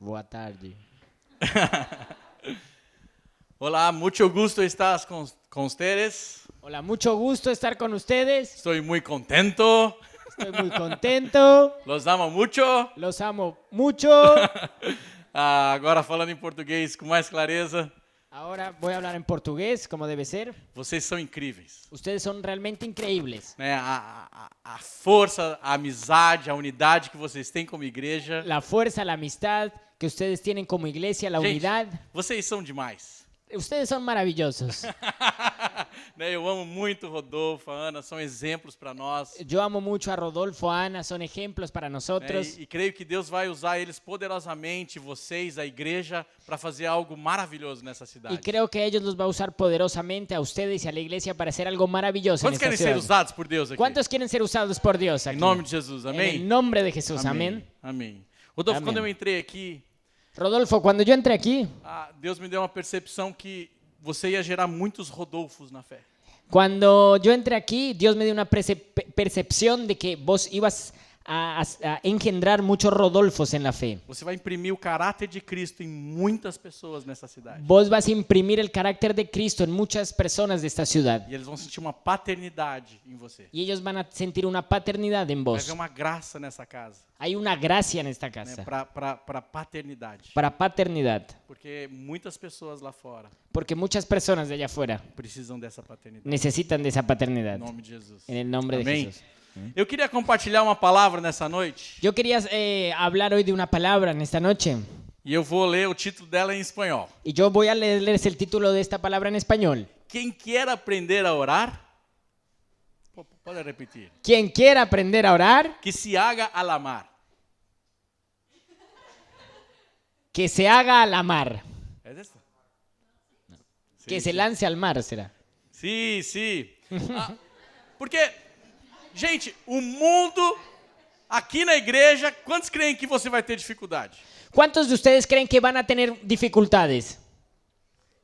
Boa tarde. Olá, muito gusto estar con ustedes. Hola, mucho gusto estar con ustedes. Estoy muy contento. Estoy muy contento. Los amo mucho. Los amo mucho. Agora falando em português com mais clareza. Ahora voy a hablar en portugués, como debe ser. Vocês são incríveis. Ustedes son realmente increíbles. Né? A força, a amizade, a unidade que vocês têm como igreja. La fuerza, la amistad que ustedes tienen como iglesia, la Gente, unidad. vocês são demais. Ustedes son maravillosos. Né? Eu amo muito o Rodolfo, a Ana, são exemplos para nós. Yo amo mucho a Rodolfo, a Ana, son ejemplos para Né? nosotros. E creio que Deus vai usar eles poderosamente, vocês, a igreja, para fazer algo maravilhoso nessa cidade. Y creo que ellos los va a usar poderosamente a ustedes y a la iglesia para hacer algo maravilloso en Quantos esta querem ser ciudad. usados por Deus aqui? ¿Cuántos quieren ser usados por Dios aquí? Em nome de Jesus, En amém? el nombre de Jesús, amén. Amém. Rodolfo, Amém. quando eu entrei aqui, Rodolfo, cuando yo entré aquí, Deus me deu uma percepção que você ia gerar muitos Rodolfos na fé. cuando yo entré aquí, Dios me dio una percepción de que vos ibas a engendrar muchos Rodolfos en la fe. Você vai imprimir o caráter de Cristo em muitas pessoas nessa cidade. Vos vas a imprimir el carácter de Cristo en muchas personas de esta ciudad. E eles vão sentir uma paternidade em você. Y ellos van a sentir una paternidad en Vai vos. haver uma graça nessa casa, Hay una gracia en esta né? casa Para paternidade. para paternidad. Porque muitas pessoas lá fora Porque muchas personas de allá afuera precisam dessa paternidade. necesitan de esa paternidad. Em nome de Jesus. En el nombre de Amém. Jesús. Eu queria compartilhar uma palavra nessa noite Yo quería hablar hoy de una palabra en esta noche. e eu vou ler o título dela em espanhol. Y yo voy a leerles el título de esta palabra en español. Quem quer aprender a orar, pode repetir. Quien quiera aprender a orar, Que se haga a la mar. que se haga a la mar. É esta? Que se lance al mar, será. Sim, sim. Porque, gente, o mundo, aqui na igreja, quantos creem que você vai ter dificuldade? ¿Cuántos de ustedes creen que van a tener dificultades?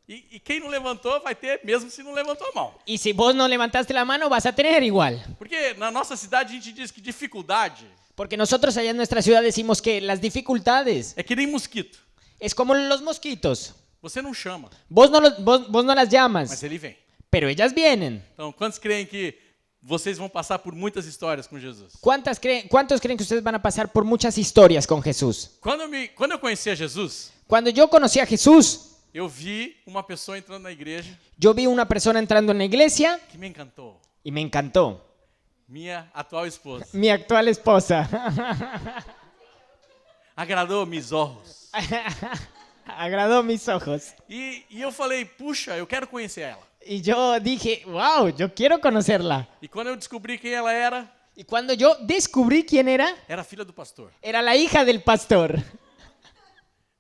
E quem não levantou vai ter, mesmo se não levantou a mão. Y si vos no levantaste la mano, vas a tener igual. Porque na nossa cidade a gente diz que dificuldade Porque nosotros allá en nuestra ciudad decimos que las dificultades é que nem mosquito. es como los mosquitos. Você não chama, Vos no las llamas, mas ele vem. pero ellas vienen. Então, quantos creem que vocês vão passar por muitas histórias com Jesus? ¿Cuántos creen que ustedes van a pasar por muchas historias con Jesús? Quando eu conheci a Jesus, Cuando yo conocí a Jesús, eu vi uma pessoa entrando na igreja yo vi una persona entrando en la iglesia que me encantou. y me encantó. Minha atual esposa. Mi actual esposa. Agradou mis ojos. Agradó mis ojos. E eu falei, puxa, eu quero conhecer ela. Y yo dije, wow, yo quiero conocerla. E quando eu descobri quem ela era Y cuando yo descubrí quién a filha do pastor. era la hija del pastor.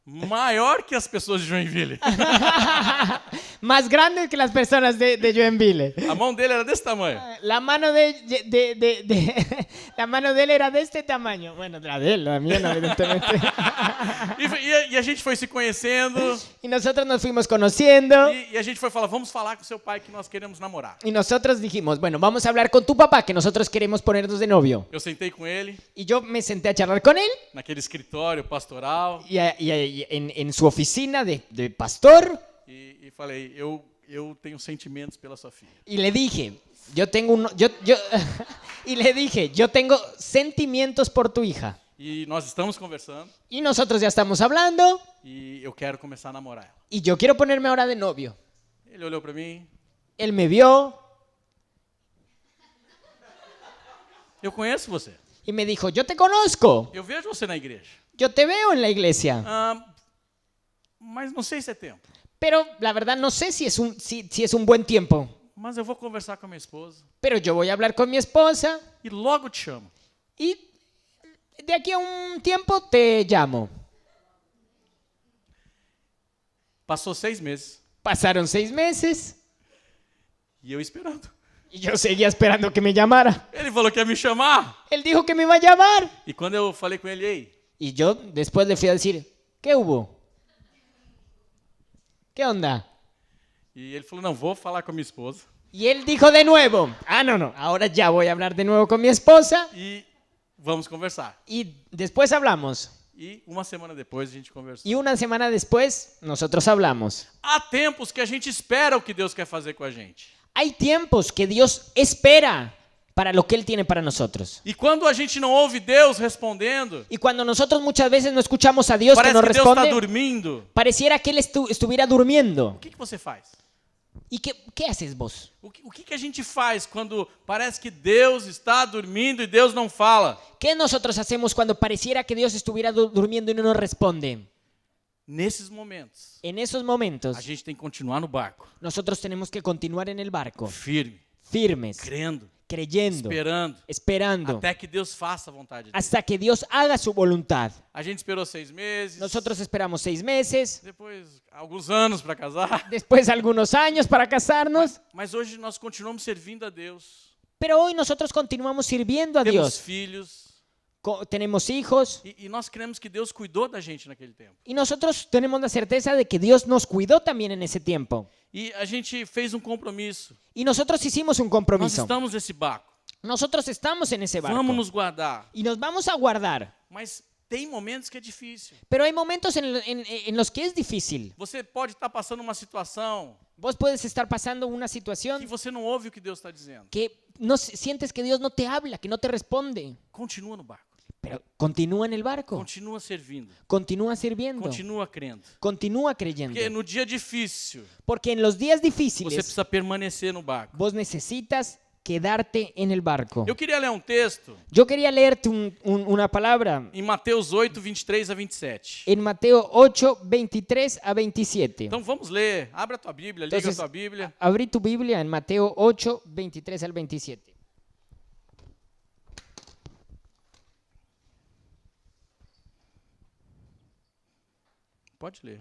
Maior que as pessoas de Joinville. Más grande que las personas de Joinville. A mão dele era desse tamanho. La mano la mano de él era de este tamaño. Bueno, la de él, la mía no, evidentemente. E a gente foi se conhecendo. Y nosotros nos fuimos conociendo. E a gente foi falar, vamos falar com seu pai que nós queremos namorar. Y nosotros dijimos, bueno, vamos a hablar con tu papá, que nosotros queremos ponernos de novio. Eu sentei com ele, Y yo me senté a charlar con él naquele escritório pastoral. y en su oficina de pastor. E falei, eu tenho sentimentos pela sua filha. Y le dije, y le dije, yo tengo sentimientos por tu hija. E nós estamos conversando. Y nosotros ya estamos hablando E eu quero começar a namorar ela. y yo quiero ponerme ahora de novio. Ele olhou pra mim. Él me vio Eu conheço você. y me dijo, yo te conozco, Eu vejo você na igreja. yo te veo en la iglesia, Mas não sei se é tempo. pero la verdad no sé si es un buen tiempo. Mas eu vou conversar com a minha esposa. Pero yo voy a hablar con mi esposa E logo te chamo. y de aquí a un tiempo te llamo. Passou 6 meses. Pasaron 6 meses E eu esperando. y yo seguía esperando que me llamara. Ele falou que ia me chamar. Él dijo que me iba a llamar. E quando eu falei com ele, ei, Y yo después le fui a decir, ¿qué hubo? ¿Qué onda? e ele falou, não, vou falar com a minha esposa. Y él dijo de nuevo, no, ahora ya voy a hablar de nuevo con mi esposa E vamos conversar. y después hablamos. E uma semana depois a gente conversou. Y una semana después nosotros hablamos. Há tempos que a gente espera o que Deus quer fazer com a gente. Hay tiempos que Dios espera para lo que Él tiene para nosotros. E quando a gente não ouve Deus respondendo, Y cuando nosotros muchas veces no escuchamos a Dios que parece nos que Deus está responde, dormindo. pareciera que Él estuviera durmiendo. O que você faz? ¿Y qué haces vos? O que a gente faz quando parece que Deus está dormindo e Deus não fala? ¿Qué nosotros hacemos cuando pareciera que Dios estuviera durmiendo y no nos responde? Nesses momentos, En esos momentos, a gente tem que continuar no barco, nosotros tenemos que continuar en el barco, firme, firmes, crendo, creyendo, esperando, até que Deus faça a vontade dele. hasta que Dios haga su voluntad. A gente esperou 6 meses, Nosotros esperamos 6 meses, depois alguns anos para casar, después algunos años para casarnos, mas hoje nós continuamos servindo a Deus. pero hoy nosotros continuamos sirviendo a Temos Dios. filhos Tenemos hijos e nós cremos que Deus cuidou da gente naquele tempo. y nosotros tenemos la certeza de que Dios nos cuidó también en ese tiempo. E a gente fez compromisso. Y nosotros hicimos un Nós compromiso. estamos nesse barco. Nosotros estamos en ese barco Vamos nos guardar. y nos vamos a guardar. Mas tem momentos que é difícil. Pero hay momentos en los que es difícil. Você pode estar passando uma situação Vos puedes estar pasando una que situación você não ouve o que Deus está dizendo. que no sientes que Dios no te habla, que no te responde. Continua no barco. Pero continúa en el barco, Continua servindo. continúa sirviendo, Continua crendo. continúa creyendo. Porque no dia difícil, Porque en los días você difíciles precisa permanecer no barco. vos necesitas quedarte en el barco. Eu queria ler um texto Yo quería leerte una palabra em Mateus 8, 23 a 27. en Mateo 8, 23 a 27. Então vamos ler. Abra a tua Bíblia, liga a tua Bíblia. Abrí tu Biblia en Mateo 8, 23 al 27. Pode ler.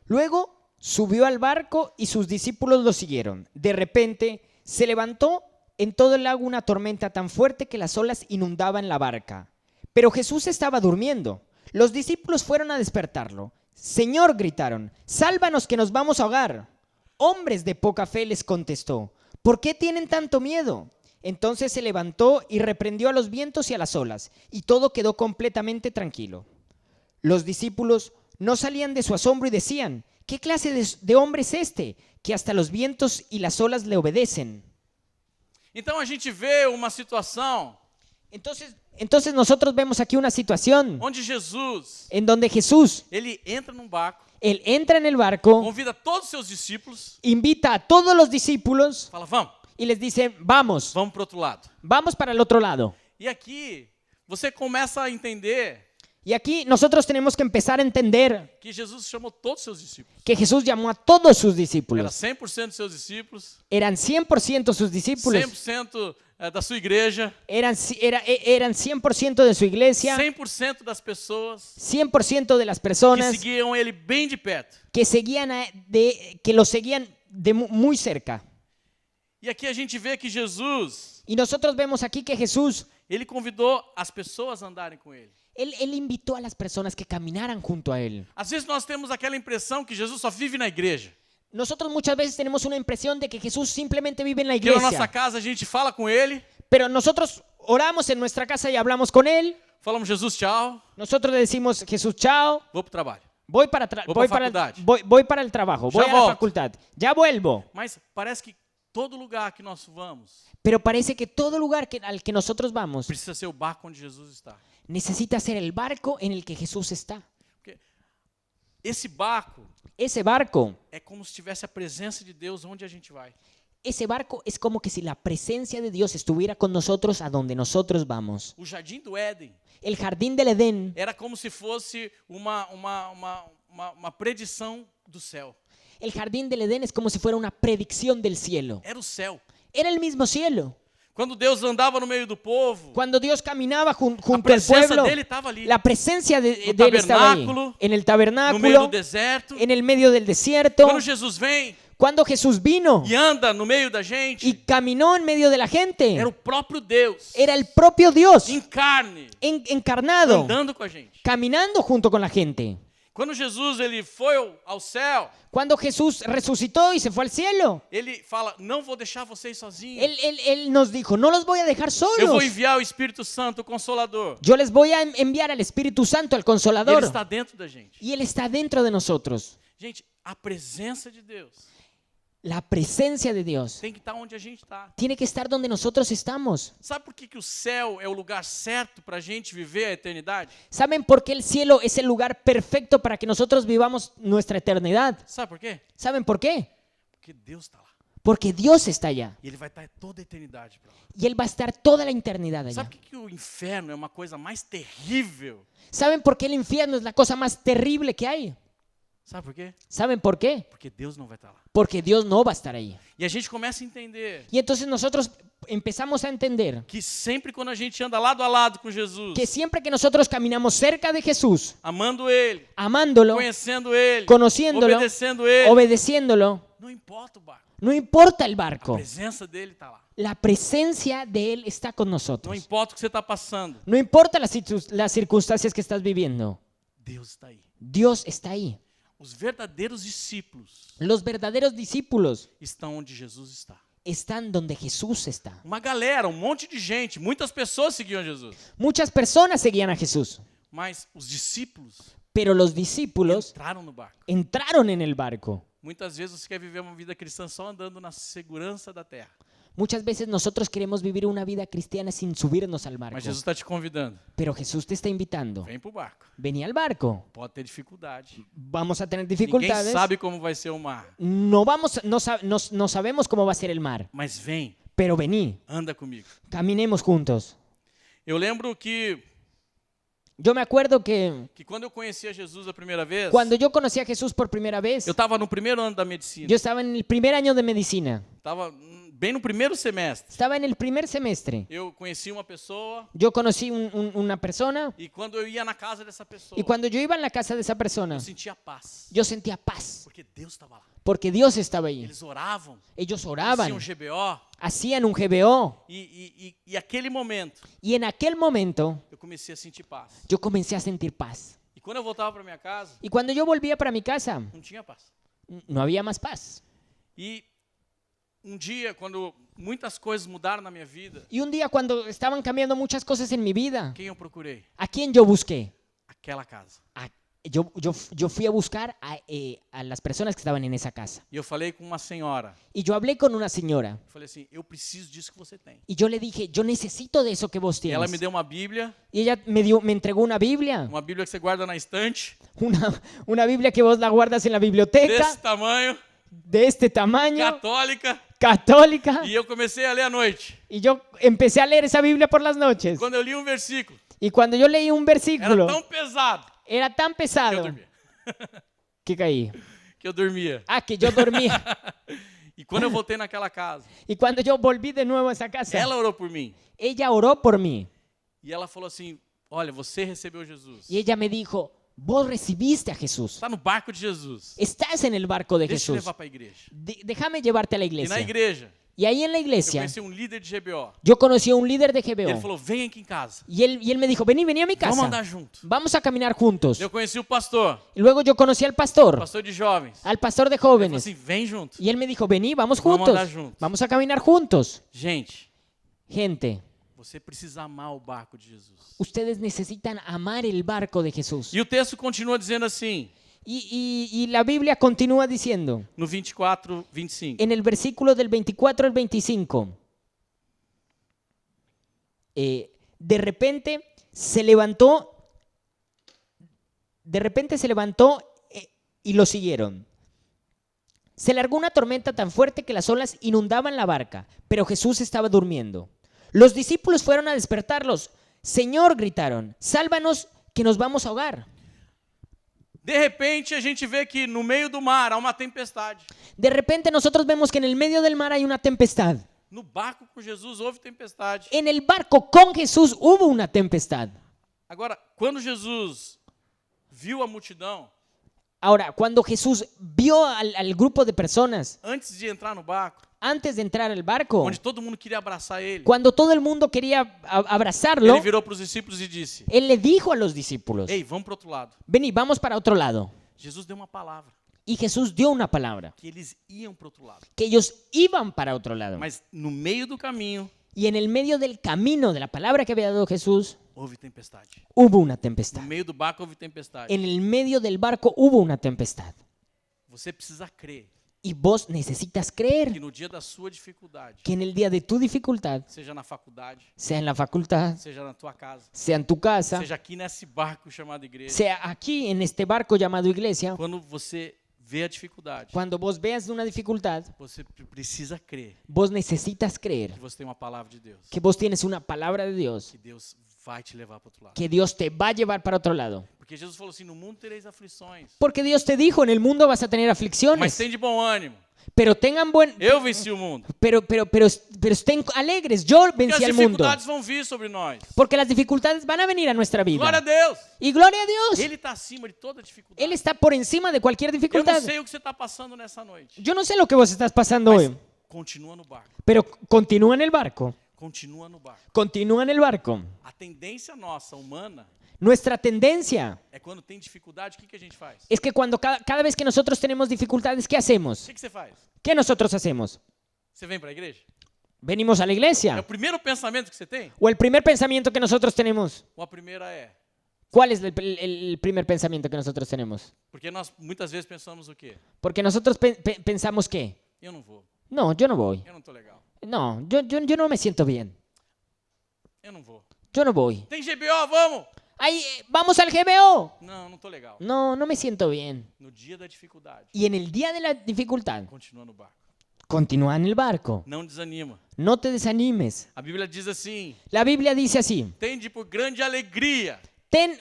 Luego subió al barco y sus discípulos lo siguieron. De repente se levantó en todo el lago una tormenta tan fuerte que las olas inundaban la barca. Pero Jesús estaba durmiendo. Los discípulos fueron a despertarlo. Señor, gritaron, sálvanos que nos vamos a ahogar. Hombres de poca fe, les contestó, ¿por qué tienen tanto miedo? Entonces se levantó y reprendió a los vientos y a las olas, y todo quedó completamente tranquilo. Los discípulos no salían de su asombro y decían, ¿qué clase de hombre es este, que hasta los vientos y las olas le obedecen? Então a gente vê uma situação Entonces nosotros vemos aquí una situación onde Jesus, en donde Jesús, ele entra num barco, Él entra en el barco, convida todos os seus discípulos, invita a todos los discípulos fala, vamos, y les dice, vamos vamos para o outro lado. para el otro lado. E aqui você começa a entender Y aquí nosotros tenemos que empezar a entender que Jesus chamou todos os seus discípulos. que Jesús llamó a todos sus Era discípulos. 100% dos seus discípulos, Eran 100% sus discípulos, 100% da sua igreja, eran 100% de su iglesia, 100% das pessoas 100% de las que personas seguiam ele bem de perto. que lo seguían de muy cerca. E aqui a gente vê que Jesus, Y nosotros vemos aquí que Jesús, ele convidou as pessoas a andarem com ele. él invitó a las personas que caminaran junto a Él. Às vezes nós temos aquela impressão que Jesus só vive na igreja. Nosotros muchas veces tenemos una impresión de que Jesús simplemente vive en la Que na nossa iglesia, casa a gente fala com ele, pero nosotros oramos en nuestra casa y hablamos con Él. falamos Jesus, tchau, Nosotros le decimos, Jesús, chao, vou pro trabalho. voy para faculdade. el trabajo, voy Ya a la volto. facultad, ya vuelvo. Mas parece que todo lugar que nós vamos Pero parece que todo lugar al que nosotros vamos precisa ser o barco onde Jesus está. necesita ser el barco en el que Jesús está. Porque esse barco Ese barco é como se tivesse a presença de Deus onde a gente vai. Ese barco es como que si la presencia de Dios estuviera con nosotros a donde nosotros vamos. O jardim do Éden El jardín del Edén era como se fosse uma predição do céu. El jardín del Edén es como si fuera una predicción del cielo. Era o céu. Era el mismo cielo. Quando Deus andava no meio do povo, Cuando Dios caminaba a junto al presença pueblo, dele estava ali. la presencia de No Él estaba ahí. tabernáculo, En el No meio do tabernáculo, deserto. en el medio del desierto. Quando Jesus vem Cuando Jesús vino e anda no meio da y gente, caminó en medio de la gente, era o próprio Deus era el propio Dios em carne, encarnado, andando com a gente. caminando junto con la gente. Quando Jesus ele foi ao céu, Cuando Jesús resucitó y se fue al cielo, ele fala, não vou deixar vocês sozinhos. Él nos dijo, no los voy a dejar Eu vou solos. enviar o Espírito Santo, o Consolador. Yo les voy a enviar al Espíritu Santo, al Ele Consolador. está dentro da gente. Y Él está dentro de nosotros. Gente, a presença de Deus La presencia de Dios tem que estar onde a gente está. tiene que estar donde nosotros estamos. Sabe por que o céu é o lugar certo para a gente viver a eternidade? ¿Saben por qué el cielo es el lugar perfecto para que nosotros vivamos nuestra eternidad? Sabe por quê? ¿Saben por qué? Porque Deus está lá. Porque Dios está allá. E Ele vai estar toda a eternidade para lá. Y Él va a estar toda la eternidad allá. Sabe por que o inferno é uma coisa mais terrível? ¿Saben por qué el infierno es la cosa más terrible que hay? Sabe por quê? ¿Saben por qué? Porque Deus não vai estar lá. Porque Dios no va a estar ahí. E a gente começa a entender Y entonces nosotros empezamos a entender que sempre quando a gente anda lado a lado com Jesus, que siempre que nosotros caminamos cerca de Jesús, amando Ele, amándolo, conhecendo Ele, conociéndolo, obedecendo Ele, obedeciéndolo, não importa o barco. no importa el A barco, presença dele está lá. la presencia de Él está con Não nosotros. importa o que você está passando, No importa las circunstancias que estás viviendo, Deus está aí. Dios está ahí. Os verdadeiros discípulos Los verdaderos discípulos estão onde Jesus está. están donde Jesús está. Uma galera, um monte de gente, muitas pessoas seguiam Jesus. Muchas personas seguían a Jesús, Mas os discípulos pero los discípulos entraram no barco. entraron en el barco. Muitas vezes você quer viver uma vida cristã só andando na segurança da terra. Muchas veces nosotros queremos vivir una vida cristiana sin subirnos al barco, Mas Jesus está te convidando. pero Jesús te está invitando. Vem pro barco. Vení al barco. Pode ter dificuldade. Vamos a tener Ninguém dificultades. sabe como vai ser o mar. No sabemos cómo va a ser el mar, Mas vem, pero vení, anda comigo. caminemos juntos. Eu lembro que Yo me acuerdo que quando eu conhecia Jesus a primeira vez, cuando yo conocí a Jesús por primera vez, eu estava no primeiro ano da medicina. yo estaba en el primer año de medicina. Estava bem no primeiro semestre. Estaba en el primer semestre. Eu conheci uma pessoa Yo conocí una persona e quando eu ia na casa dessa pessoa, y cuando yo iba en la casa de esa persona, eu sentia paz. yo sentía paz Porque Deus estava lá. porque Dios estaba ahí. Eles oravam, Ellos faziam oraban, GBO hacían un GBO e aquele momento y en aquel momento eu comecei a sentir paz. yo comencé a sentir paz. E quando eu voltava para minha casa, Y cuando yo volvía para mi casa, não tinha paz. no había más paz. E um dia, quando muitas coisas mudaram na minha vida, Y un día cuando estaban cambiando muchas cosas en mi vida, quem eu procurei? ¿a quién yo busqué? Aquela casa. Yo fui a buscar a las personas que estaban en esa casa. E eu falei com uma senhora. Y yo hablé con una señora. Eu falei assim, eu preciso disso que você tem. Y yo le dije, yo necesito de eso que vos E ela me tienes. deu uma Bíblia, Y ella me entregó una Biblia. uma Bíblia que você guarda na estante, Una Biblia que vos la guardas en la biblioteca, desse tamanho, de este tamaño, católica, católica. e eu comecei a ler à noite. Y yo empecé a leer esa Biblia por las noches. Quando eu li um versículo, Y cuando yo leí un era versículo, tão pesado era tan que eu pesado dormia. que caí. Que eu dormia. Ah, que yo dormía. E quando eu voltei naquela casa, Y cuando yo volví de nuevo a esa casa, ela orou por mim. ella oró por mí. E ela falou assim, olha, você recebeu Jesus. Y ella me dijo, vos recibiste a Jesús. Está no barco de Jesus. Estás en el barco de Deixa eu te Jesús. levar para a igreja. Déjame llevarte a la E na iglesia. igreja, Y ahí en la eu iglesia, conheci um líder de GBO. yo conocí a un líder de E ele GBO. falou, vem aqui em casa. Y él me dijo, vení a mi Vamos andar casa. junto. Vamos a caminar juntos. Eu conheci o pastor, Y luego yo conocí al pastor de jovens. de Ele falou jóvenes. assim, vem junto. Y él me dijo, vení, vamos Vamos juntos. andar juntos. Vamos a caminar juntos. Gente, Gente, você precisa amar o barco de Jesus. ustedes necesitan amar el barco de Jesús. E o texto continua dizendo assim, Y la Biblia continúa diciendo, no 24, 25. en el versículo del 24 al 25, de repente se levantó y lo siguieron. Se largó una tormenta tan fuerte que las olas inundaban la barca, pero Jesús estaba durmiendo. Los discípulos fueron a despertarlos. Señor, gritaron, sálvanos que nos vamos a ahogar. De repente, a gente vê que no meio do mar há uma tempestade. De repente nosotros vemos que en el medio del mar hay una tempestad. No barco com Jesus houve tempestade. En el barco con Jesús hubo una tempestad. Agora, quando Jesus viu a multidão, Ahora, cuando Jesús vio al grupo de personas, antes de entrar no barco, antes de entrar al barco, onde todo mundo queria abraçar ele, cuando todo el mundo quería abrazarlo, ele virou para os discípulos e disse: él le dijo a los discípulos, Ei, vamos para outro lado. vení, vamos para otro lado. Jesus deu uma palavra, Y Jesús dio una palabra, que eles iam para outro lado. que ellos iban para otro lado. Mas no meio do caminho, Y en el medio del camino de la palabra que había dado Jesús, houve tempestade. hubo una No tempestad. meio do barco houve tempestade. En el medio del barco hubo una tempestad. Você precisa crer Y vos necesitas que creer no dia da sua dificuldade, que en el día de tu dificultad, seja na faculdade, sea en la facultad, seja na tua casa, sea en tu casa, seja aqui nesse barco chamado igreja, sea aquí en este barco llamado iglesia, quando você vê a dificuldade, cuando vos veas una dificultad, você precisa crer vos necesitas creer que você tem uma palavra de Deus, que vos tienes una palabra de Dios, que Deus vai te levar para outro lado. que Dios te va a llevar para otro lado. Porque Jesus falou assim: no mundo tereis aflições, Porque Dios te dijo, en el mundo vas a tener mas aflicciones, tem de bom ânimo. pero tengan Eu venci o mundo. pero estén alegres. Yo Porque vencí as al mundo. dificuldades vão vir sobre nós. Porque las dificultades van a venir a nuestra Glória a vida. Deus. Y gloria a Dios. Ele está acima de toda dificuldade. Él está por encima de cualquier Eu não dificultad. sei o que você está passando nessa noite, Yo no sé lo que vos estás pasando mas hoy, continua no barco. pero continúa en el barco. Continua no barco. Continúa en el barco. A tendência nossa, humana, Nuestra tendencia é quando tem dificuldade, o que a gente faz? es que cuando cada vez que nosotros tenemos dificultades, ¿qué hacemos? O que você faz? ¿Qué nosotros hacemos? Você vem para a igreja? ¿Venimos a la É iglesia? o primeiro pensamento que você tem? ¿O el primer pensamiento que nosotros tenemos? Ou a primeira é? ¿Cuál es el primer pensamiento que nosotros tenemos? Porque nós muitas vezes pensamos o quê? Porque nosotros pensamos que, Eu não vou. no, yo no voy. Eu não tô legal. No, yo no me siento bien. Eu não vou. Yo no voy. Tem GBO, vamos! Ay, vamos al GBO. Não, não tô legal. No, no me siento bien. No dia da dificuldade, Y en el día de la dificultad, continua no barco. continúa en el barco. Não desanima. No te desanimes. A Bíblia diz assim: La Biblia dice así, tende por grande alegria ten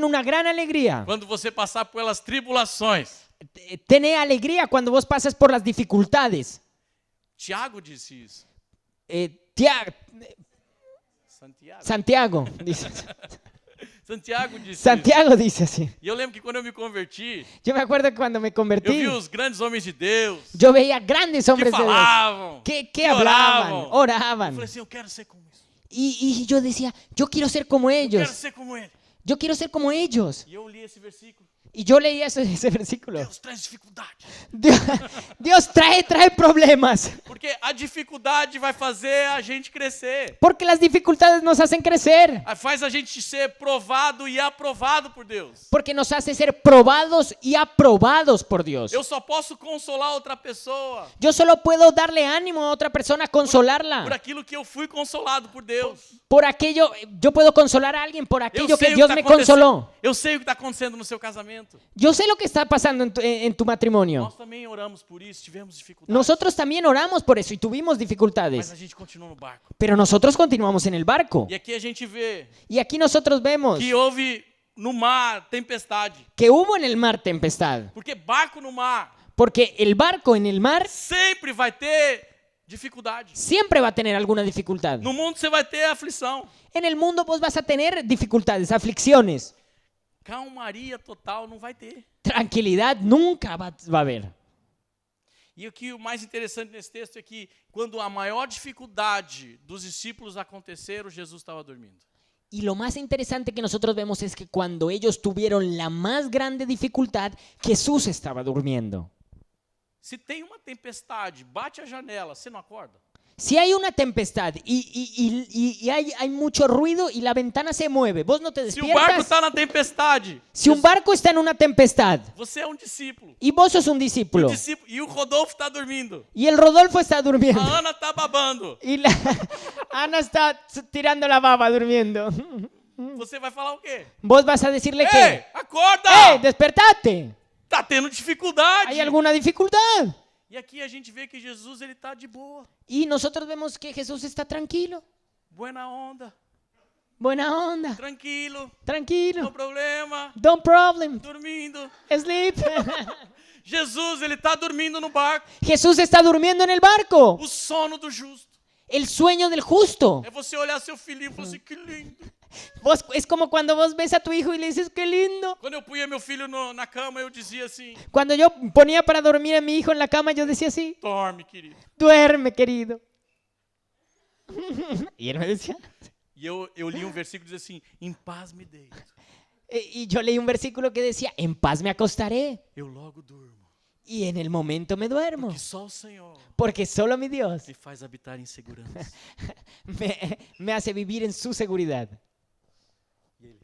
una gran alegría. quando você passar pelas tribulações. Ten alegría cuando vos pasas por las dificultades. Tiago disse isso. Santiago. Santiago dice, Santiago disse isso. Santiago dice así. E eu lembro que quando eu me converti, Yo me acuerdo que cuando me eu convertí, vi os grandes homens de Deus yo veía grandes que hombres de Dios falavam, que hablaban, Eu oraban. falei assim: eu quero ser como isso. Y yo decía, yo quiero ser como Eu quero ellos. ser como ele. Yo quiero ser como ellos. E eu li esse versículo. Y yo leía ese versículo. Deus traz dificuldade. Dios trae problemas. Porque a dificuldade vai fazer a gente crescer. Porque las dificultades nos hacen crecer. Faz a gente ser provado e aprovado por Deus. Porque nos hace ser probados y aprobados por Dios. Eu só posso consolar outra pessoa Yo solo puedo darle ánimo a otra persona, por consolarla. aquilo que eu fui consolado por Deus. Por aquello, yo puedo consolar a alguien por Eu aquello sei que o Dios tá me acontecendo. consoló. Eu sei o que está acontecendo no seu casamento. Yo sé lo que está pasando en tu matrimonio. Nós também oramos por isso, tivemos dificuldades. Nosotros también oramos por eso y tuvimos Mas dificultades. a gente continua no barco. Pero nosotros continuamos en el barco. E aqui a gente vê Y aquí nosotros vemos que houve no mar tempestade. que hubo en el mar tempestad. Porque barco no mar Porque el barco en el mar sempre vai ter dificuldade. siempre va a tener alguna dificultad. No mundo você vai ter aflição. En el mundo vos vas a tener dificultades, aflicciones. Calmaria total não vai ter. Tranquilidad nunca va a haber. E o que o mais interessante nesse texto é que quando a maior dificuldade dos discípulos aconteceram, Jesus estava dormindo. Y lo más interesante que nosotros vemos es que cuando ellos tuvieron la más grande dificultad, Jesús estaba durmiendo. Se tem uma tempestade, bate a janela, você não acorda? Si hay una tempestad y hay mucho ruido y la ventana se mueve, vos no te Se o barco despiertas. está na tempestade, Si un barco está en una tempestad você é um discípulo. y vos sos un discípulo E o Rodolfo está dormindo. y el Rodolfo está durmiendo A Ana está babando. y la Ana está tirando la baba durmiendo, Você vai falar o quê? vos vas a decirle Ei, que, acorda! ¡Ey, despertate! Tá tendo dificuldade. ¿Hay alguna dificultad? E aqui a gente vê que Jesus ele tá de boa, Y nosotros vemos que Jesús está tranquilo, buena onda, buena onda, tranquilo, no tranquilo, problema, don't problem, dormindo. sleep. Jesus ele tá dormindo no barco. Jesús está durmiendo en el barco, O sono do justo. el sueño del justo. É você olhar seu filhinho e falar assim, que lindo. Es como cuando vos ves a tu hijo y le dices, qué lindo. Quando eu punha meu filho na cama, eu dizia assim: Cuando yo ponía para dormir a mi hijo en la cama, yo decía así, dorme, querido. duerme, querido. Y él me decía, E eu li um versículo que diz assim: em paz me deito, y yo leí un versículo que decía, en paz me acostaré eu logo durmo. y en el momento me duermo, Que só o Senhor porque solo mi Dios me faz habitar em segurança. me hace vivir en su seguridad. E ele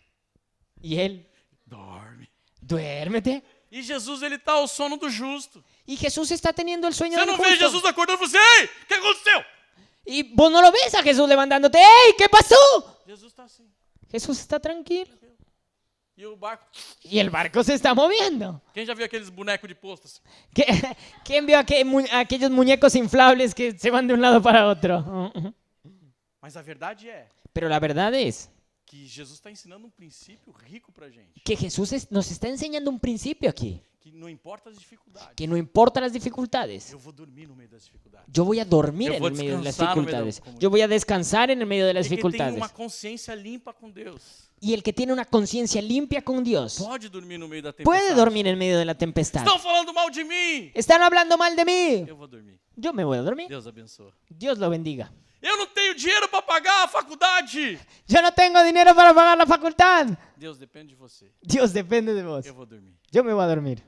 Y él, dorme. duérmete. E Jesus, ele tá ao sono do justo. Y Jesús está teniendo el sueño Você del não vê justo. Jesus acordando e falando assim: ei, o que aconteceu? Y vos no lo ves a Jesús levantándote. ¡Ey! ¿Qué pasó? Jesus está assim. Jesús está tranquilo. E o barco. Y el barco se está moviendo. Quem já viu aqueles bonecos de posto assim? ¿Quién vio aquellos muñecos inflables que se van de un lado para otro? Mas a verdade é Pero la verdad es que Jesus está ensinando um princípio rico pra gente. que Jesús nos está enseñando un principio aquí. Que não importa as dificuldades. Que no importa las dificultades. Eu vou dormir no meio das dificuldades. Yo voy a dormir Yo en voy el a medio de las descansar en medio dificultades. como- Yo voy a descansar en el medio de las E quem tem dificultades. uma consciência limpa com Deus Y el que tiene una conciencia limpia con Dios pode dormir no meio da tempestade. puede dormir en medio de la tempestad. Estão falando mal de mim. Están hablando mal de mí. Eu vou dormir. Yo me voy a dormir. Deus abençoa. Dios lo bendiga. Eu não tenho dinheiro para pagar a faculdade. Yo no tengo dinero para pagar la facultad. Deus depende de você. Dios depende de vos. Eu vou dormir. Yo me voy a dormir.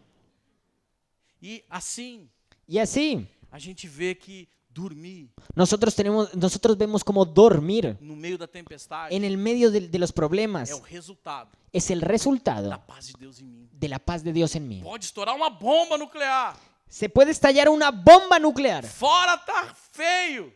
E assim, Y así, a gente vê que dormir nosotros vemos como dormir no meio da tempestade en el medio de los problemas é o resultado es el da resultado paz de Deus em mim. de la paz de Dios en mí. Pode estourar uma bomba nuclear. Se puede estallar una bomba nuclear Fora tá feio,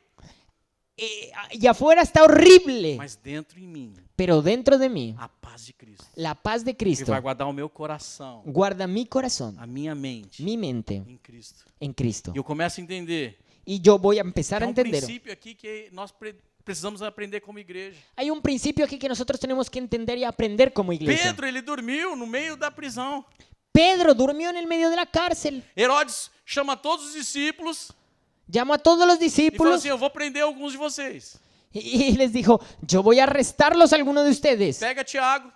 y afuera está horrible, mas dentro em mim, pero dentro de mí, a paz de Cristo, la paz de que Cristo vai guardar o meu coração, guarda mi corazón, a minha mente mi mente em Cristo. en Cristo. E eu começo a entender. Y yo voy a empezar a É um entender. princípio aqui que nós precisamos aprender como igreja. Hay un principio aquí que nosotros tenemos que entender y aprender como iglesia. Pedro, ele dormiu no meio da prisão. Pedro durmió en el medio de la cárcel. Herodes chama todos os discípulos Llamó a todos los e fala discípulos assim: eu vou prender alguns de vocês. y les dijo, yo voy a arrestarlos a alguno de ustedes. Pega Tiago,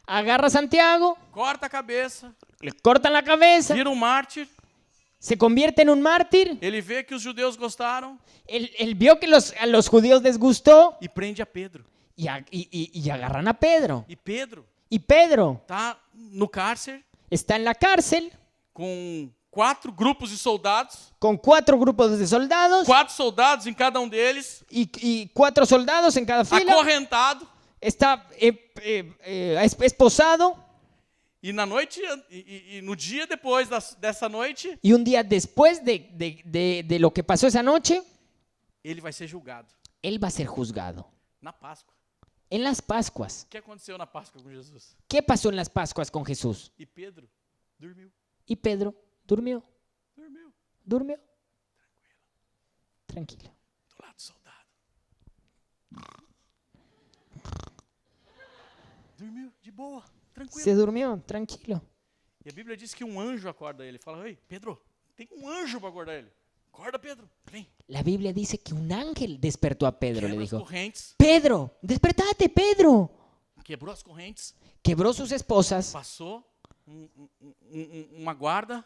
Agarra a Santiago, corta a cabeça, le cortan la cabeza, vira um mártir. se convierte en un mártir. Ele vê que os judeus gostaram Él vio que a los judíos les gustó e prende a Pedro. y agarran a Pedro. E Pedro Y Pedro tá no cárcere está en la cárcel com 4 grupos de soldados, con 4 grupos de soldados 4 soldados em cada um deles, y 4 soldados en cada fila. acorrentado. Está esposado. E na noite e no dia depois dessa noite, Y un día después de lo que pasó esa noche, ele vai ser julgado él va a ser juzgado. na Páscoa. En las Pascuas. O que aconteceu na Páscoa com Jesus? ¿Qué pasó en las Pascuas con Jesús? E Pedro dormiu. Y Pedro durmió. Dormiu Durmió. Tranquilo. do lado do soldado. Dormiu de boa, tranquilo. Se durmió, tranquilo. E a Bíblia diz que um anjo acorda ele. Fala: ei, Pedro, tem um anjo para acordar ele. Acorda, Pedro, vem. La Biblia dice que un ángel despertó a Pedro, le Quebra as dijo, correntes. Pedro, despertate, Pedro. Quebrou as correntes. Quebró sus esposas, Passou uma guarda,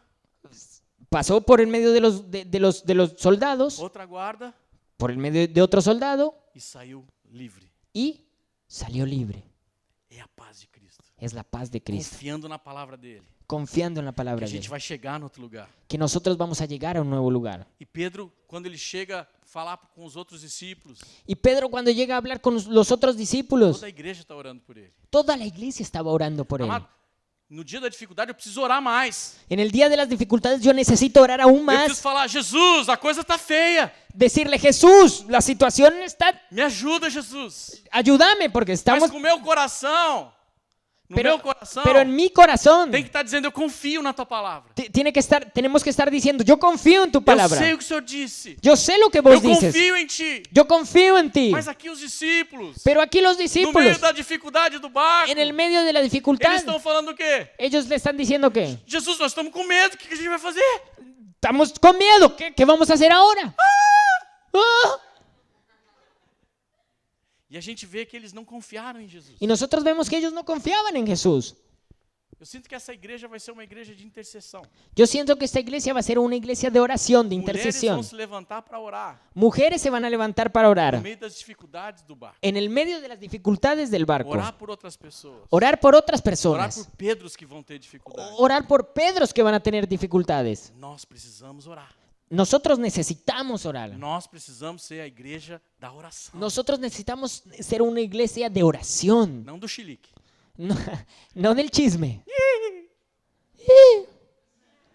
pasó por el medio de los soldados, outra guarda por el medio de otro soldado e saiu livre. y salió libre. É a paz de Cristo. Es la paz de Cristo, Confiando na palavra dele. confiando en la Que palabra a de gente Él, vai chegar no outro lugar. que nosotros vamos a llegar a un nuevo lugar. E Pedro, quando ele chega a falar com os outros discípulos, Y Pedro cuando llega a hablar con los otros discípulos, toda a igreja está orando por ele. toda la iglesia estaba orando por él. Amado, no dia da dificuldade eu preciso orar mais. En el día de las dificultades yo necesito orar aún Eu preciso más, falar: Jesus, a coisa está feia. decirle, Jesús, la situación está, Me ajuda, Jesus. ayúdame porque Mas estamos, com o meu coração, no pero, meu coração, pero en mi corazón tem que estar dizendo: eu confio na tua palavra. tenemos que estar diciendo, yo confío en tu Eu palabra. sei o que o Senhor disse. Yo sé lo que vos Eu dices. confio em ti. Yo confío en ti. Mas aqui os discípulos, Pero aquí los no meio discípulos, da dificuldade do barco, en el medio de la eles dificultad, estão falando o quê? ellos le están diciendo que Jesus, nós estamos com medo, o que a gente vai fazer? estamos con miedo. ¿Qué vamos a hacer ahora? Ah. E a gente vê que eles não confiaram em Jesus. Y nosotros vemos que ellos no confiaban en Jesús. Eu sinto que essa igreja vai ser uma igreja de intercessão. Yo siento que esta iglesia va a ser una iglesia de oración, de Mulheres intercesión. vão se levantar para orar Mujeres se van a levantar para no orar meio das dificuldades do barco. en el medio de las dificultades del barco. Orar por outras pessoas. Orar por otras Orar personas. por Pedros que vão ter dificuldade. Orar por Pedros que van a tener dificultades. Nós precisamos orar. Nosotros necesitamos orar. Nós precisamos ser a igreja da oração. Nosotros necesitamos ser una iglesia de oración. Não do chilique. No, no del chisme.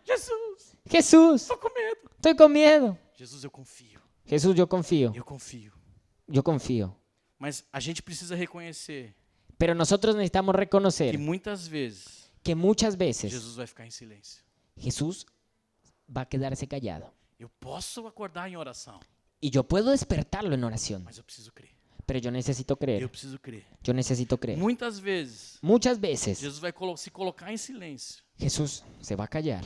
Jesus, Jesús, estou com medo. estoy con miedo. Jesus, eu confio. Jesús, yo confío. Eu confio. Yo confío. Mas a gente precisa reconhecer Pero nosotros necesitamos que reconocer muitas vezes que muchas veces Jesus vai ficar em silêncio. Jesús va a quedarse callado. Eu posso acordar em oração, Y yo puedo despertarlo en oración, mas eu preciso crer. pero yo necesito Eu creer. preciso crer. Yo necesito creer. Muitas vezes, Muchas veces Jesus vai se colocar em silêncio. Jesús se va a callar.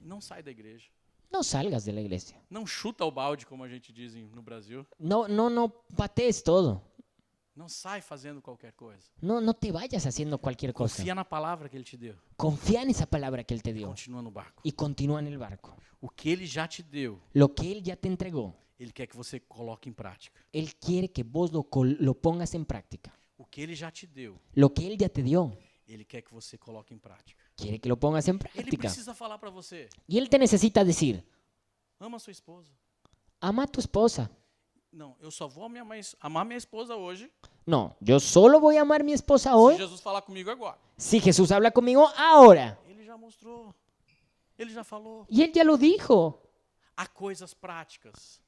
Não sai da igreja. No salgas de la iglesia. Não chuta o balde, como a gente diz no Brasil. No patees todo. Não sai fazendo qualquer coisa. No te vayas haciendo cualquier cosa. Confia na palavra que Ele te deu. Confía en esa palabra que Él te dio Continua no barco. y continúa en el barco. O que Ele já te deu, Lo que Él ya te entregó, Ele quer que você coloque em prática. Él quiere que vos lo pongas en práctica. O que Ele já te deu, Lo que Él ya te dio, Ele quer que você coloque em prática. quiere que lo pongas en Ele práctica. precisa falar para você: Y Él te necesita decir, ama a sua esposa. ama a tu esposa. Não, eu só vou amar minha esposa hoje No, yo solo voy a amar a mi esposa se hoy Jesus falar comigo agora. si Jesús habla conmigo ahora. Ele já mostrou. Ele já falou. Y Él ya lo dijo. Há coisas práticas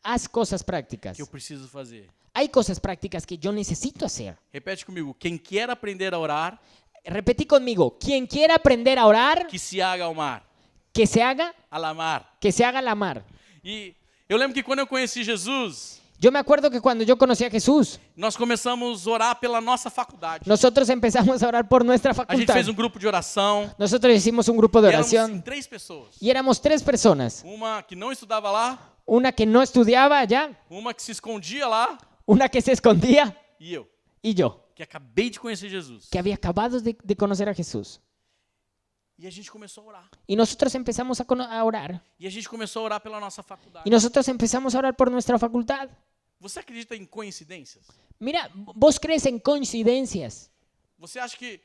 Haz cosas prácticas. que eu preciso fazer. Hay cosas prácticas que yo necesito hacer. Repete comigo. Quem quer aprender a orar, Repetí conmigo, quien quiera aprender a orar, que se haga ao mar. que se haga la mar. E eu lembro que quando eu conheci Jesus, Yo me acuerdo que cuando yo conocí a Jesús, nós começamos a orar pela nossa faculdade. nosotros empezamos a orar por nuestra A gente facultad. fez um grupo de oração. Nosotros hicimos un grupo de Éramos em oración 3 pessoas. y éramos 3 personas. Uma que não estudava lá, Una que no estudiaba allá, uma que se escondia lá una que se escondía e eu, y yo, que acabei de conhecer Jesus. que había acabado de conocer a Jesús. E a gente começou a orar. Y nosotros empezamos a orar. E a gente começou a orar pela nossa faculdade. Y nosotros empezamos a orar por nuestra facultad. Você acredita em coincidências? Mira, vos crees en coincidencias. Você acha que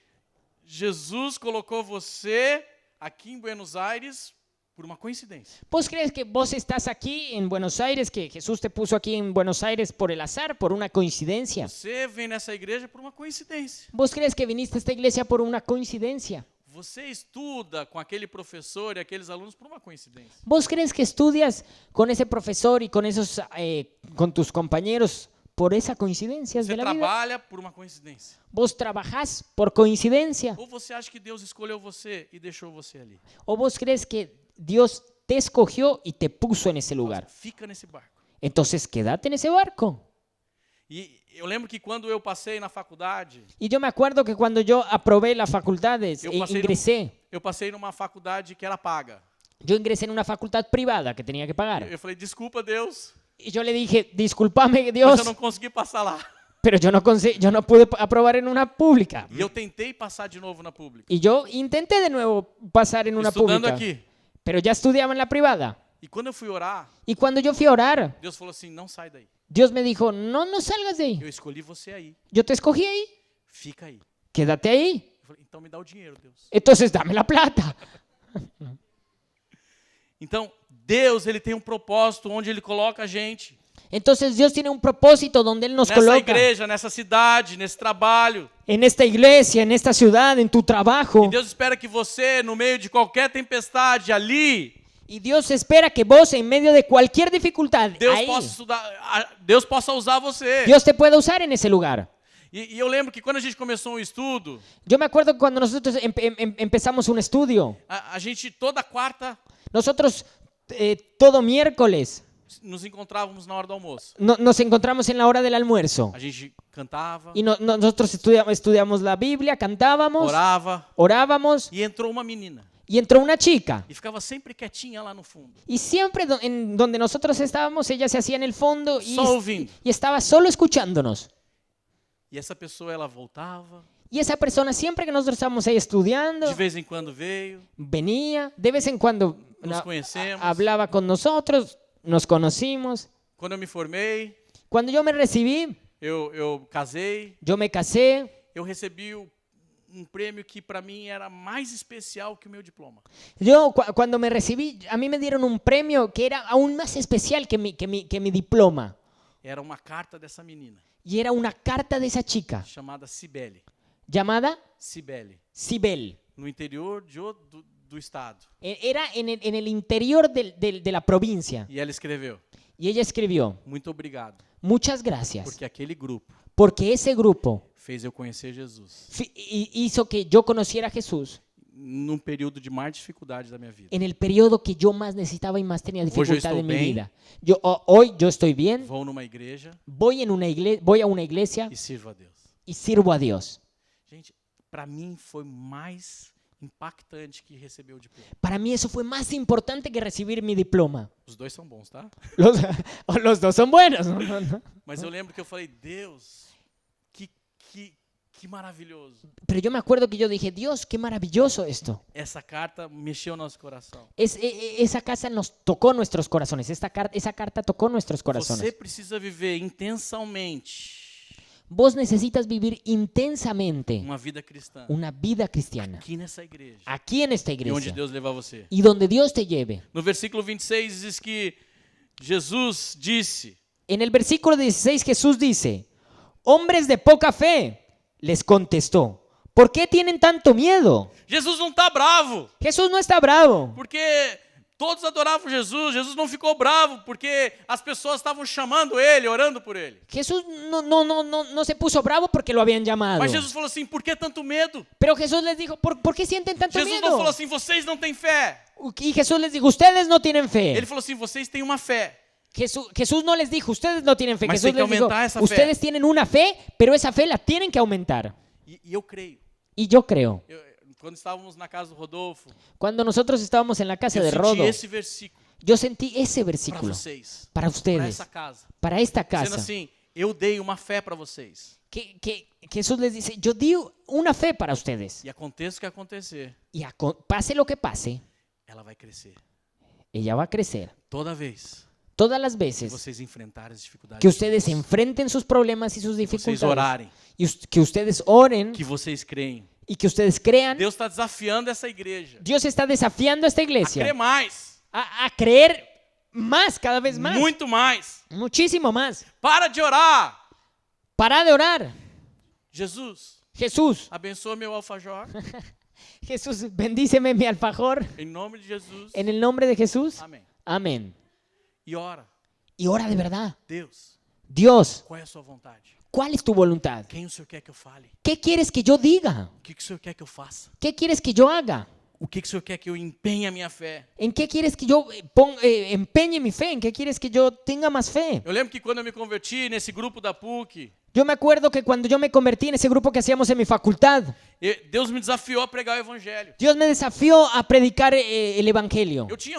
Jesus colocou você aqui em Buenos Aires por uma coincidência? ¿Vos crees que vos estás aquí en Buenos Aires, que Jesús te puso aquí en Buenos Aires por el azar, por una coincidencia? Você vem nessa igreja por uma coincidência. ¿Vos crees que viniste a esta iglesia por una coincidencia? Você estuda com aquele professor e aqueles alunos por uma coincidência. ¿Vos crees que estudias con ese profesor y con esos, con tus compañeros por esa coincidencia Você de la vida? trabalha por uma coincidência. ¿Vos trabajás por coincidencia? Ou você acha que Deus escolheu você e deixou você ali? ¿O vos crees que Dios te escogió y te puso en ese lugar? Fica nesse barco. Entonces quédate en ese barco. E eu lembro que quando eu passei na faculdade, Y yo me acuerdo que cuando yo aprobé las facultades Eu e passei ingresé, eu passei numa faculdade que era paga. yo ingresé en una facultad privada que tenía que pagar. Eu falei, desculpa, Deus, Y yo le dije, discúlpame mas Dios, eu não consegui passar lá. pero yo no pude aprobar en una pública. E eu tentei passar de novo na pública. Y yo intenté de nuevo pasar en una Estudando pública, aqui. pero ya estudiaba en la privada. E quando eu fui orar, Y cuando yo fui a orar, Deus falou assim, não sai daí. Dios me dijo, no salgas de ahí. Eu escolhi você aí. Yo te escogí ahí, Fica aí. quédate ahí. Eu falei, então me dá o dinheiro, Deus. Entonces dame la plata. Então, Deus, ele tem um propósito onde ele coloca a gente. Entonces Dios tiene un propósito donde Él nos Nessa coloca. igreja, nessa cidade, nesse trabalho. En esta iglesia, en esta ciudad, en tu trabajo. E Deus espera que você, no meio de qualquer tempestade ali, Y Dios espera que vos, en medio de cualquier dificultad, ahí, Deus possa usar você. Dios te pueda usar en ese lugar. E eu lembro que quando a gente começou um estudo, Yo me acuerdo que cuando nosotros empezamos un estudio, a gente toda quarta nosotros todo miércoles nos encontrávamos na hora do almoço. nos encontramos en la hora del almuerzo. A gente cantava, Y nosotros estudiamos la Biblia, cantábamos, orava, orábamos, e entrou uma menina. Y entró una chica. e ficava sempre quietinha lá no fundo. Y siempre en donde nosotros estábamos, ella se hacía en el fondo Só ouvindo. y estaba solo escuchándonos. E essa pessoa, ela voltava, Y esa persona, siempre que nosotros estábamos ahí estudiando, de vez em quando veio, venía, de vez en cuando nos conhecemos. hablaba con nosotros, nos conocimos. Quando eu me formei, Cuando yo me recibí, eu casei, yo me casé. eu recebi um prêmio que para mim era mais especial que o meu diploma. Yo cuando me recibí, a mí me dieron un premio que era aún más especial que mi diploma. Era uma carta dessa menina, Y era una carta de esa chica chamada Cibele. llamada Cibele, Sibel. no interior do estado. Era en el interior de la provincia. E ela escreveu: Y ella escribió, muito obrigado, muchas gracias, porque aquele grupo porque ese grupo fez eu conhecer Jesus hizo que yo conociera a Jesús num período de mais dificuldade da minha vida. en el periodo que yo más necesitaba y más tenía yo dificultad estoy en mi bien. vida. Hoy yo estoy bien, Vou numa igreja voy a una iglesia e sirvo a Deus. y sirvo a Dios. Gente, para mim foi mais impactante que receber o diploma. Para mí eso fue más importante que recibir mi diploma. Os dois são bons, tá? Los dos son buenos. ¿no? Mas eu lembro que eu falei: Deus, que maravilhoso. Pero yo me acuerdo que yo dije, Dios, qué maravilloso esto. Essa carta mexeu nosso coração. Esa casa nos tocó nuestros corazones. Esa carta tocó nuestros Você corazones. precisa viver intensamente Vos necesitas vivir intensamente uma vida cristã una vida cristiana aqui nessa igreja aquí en esta e onde iglesia Deus levar você. y donde Dios te lleve. No versículo 26 diz que Jesus disse: En el versículo 16 Jesús dice, hombres de poca fe, les contestó, ¿por qué tienen tanto miedo? Jesus não está bravo, Jesús no está bravo, porque todos adoravam Jesus. Jesus não ficou bravo porque as pessoas estavam chamando ele, orando por ele. Jesús no se puso bravo porque lo habían llamado. Mas Jesus falou assim: por que tanto medo? Pero Jesús les dijo, ¿por qué sienten tanto Jesus não miedo? falou assim: vocês não têm fé. Y Jesús les dijo, ustedes no tienen fe. Ele falou assim: vocês têm uma fé. Jesús no les dijo, ustedes no tienen fe. Mas Jesús tem que les dijo, aumentar esa fe. ustedes tienen una fe, pero esa fe la tienen que aumentar. E eu creio. Y yo creo, Quando estávamos na casa do Rodolfo, cuando nosotros estábamos en la casa eu de senti Rodo, esse versículo yo sentí ese para versículo vocês, para para ustedes, essa casa. para esta Dizendo casa. assim: eu dei uma fé para vocês. Que Jesús les dice, yo di una fe para ustedes. E aconteça o que acontecer, Y pase lo que pase, ela vai crescer. ella va a crecer. Toda vez Todas las que veces vocês enfrentarem as dificuldades, que ustedes enfrenten sus problemas y sus vocês dificultades, orarem, y que ustedes oren que vocês creem. y que ustedes crean, Deus está desafiando essa igreja Dios está desafiando a esta a iglesia crer mais, a creer más, cada vez más, muito mais. muchísimo más. Para de orar. Para de orar. Jesus, Jesús, abençoa meu alfajor. Jesús, bendíceme mi alfajor. Em nome de Jesus. En el nombre de Jesús. Amém. Amén. E ora: Y ora de verdad. Deus, Dios, qual é a sua vontade? ¿cuál es tu voluntad? Quem o Senhor quer que eu fale? ¿Qué quieres que yo diga? O que o Senhor quer que eu faça? ¿Qué quieres que yo haga? O que o Senhor quer que eu empenhe a minha fé? ¿En qué quieres que yo empeñe mi fe? ¿En qué quieres que yo tenga más fe? Eu lembro que quando eu me converti nesse grupo da PUC, Yo me acuerdo que cuando yo me convertí en ese grupo que hacíamos en mi facultad, Deus me desafiou a pregar o evangelho. Dios me desafió a predicar el evangelio. Eu tinha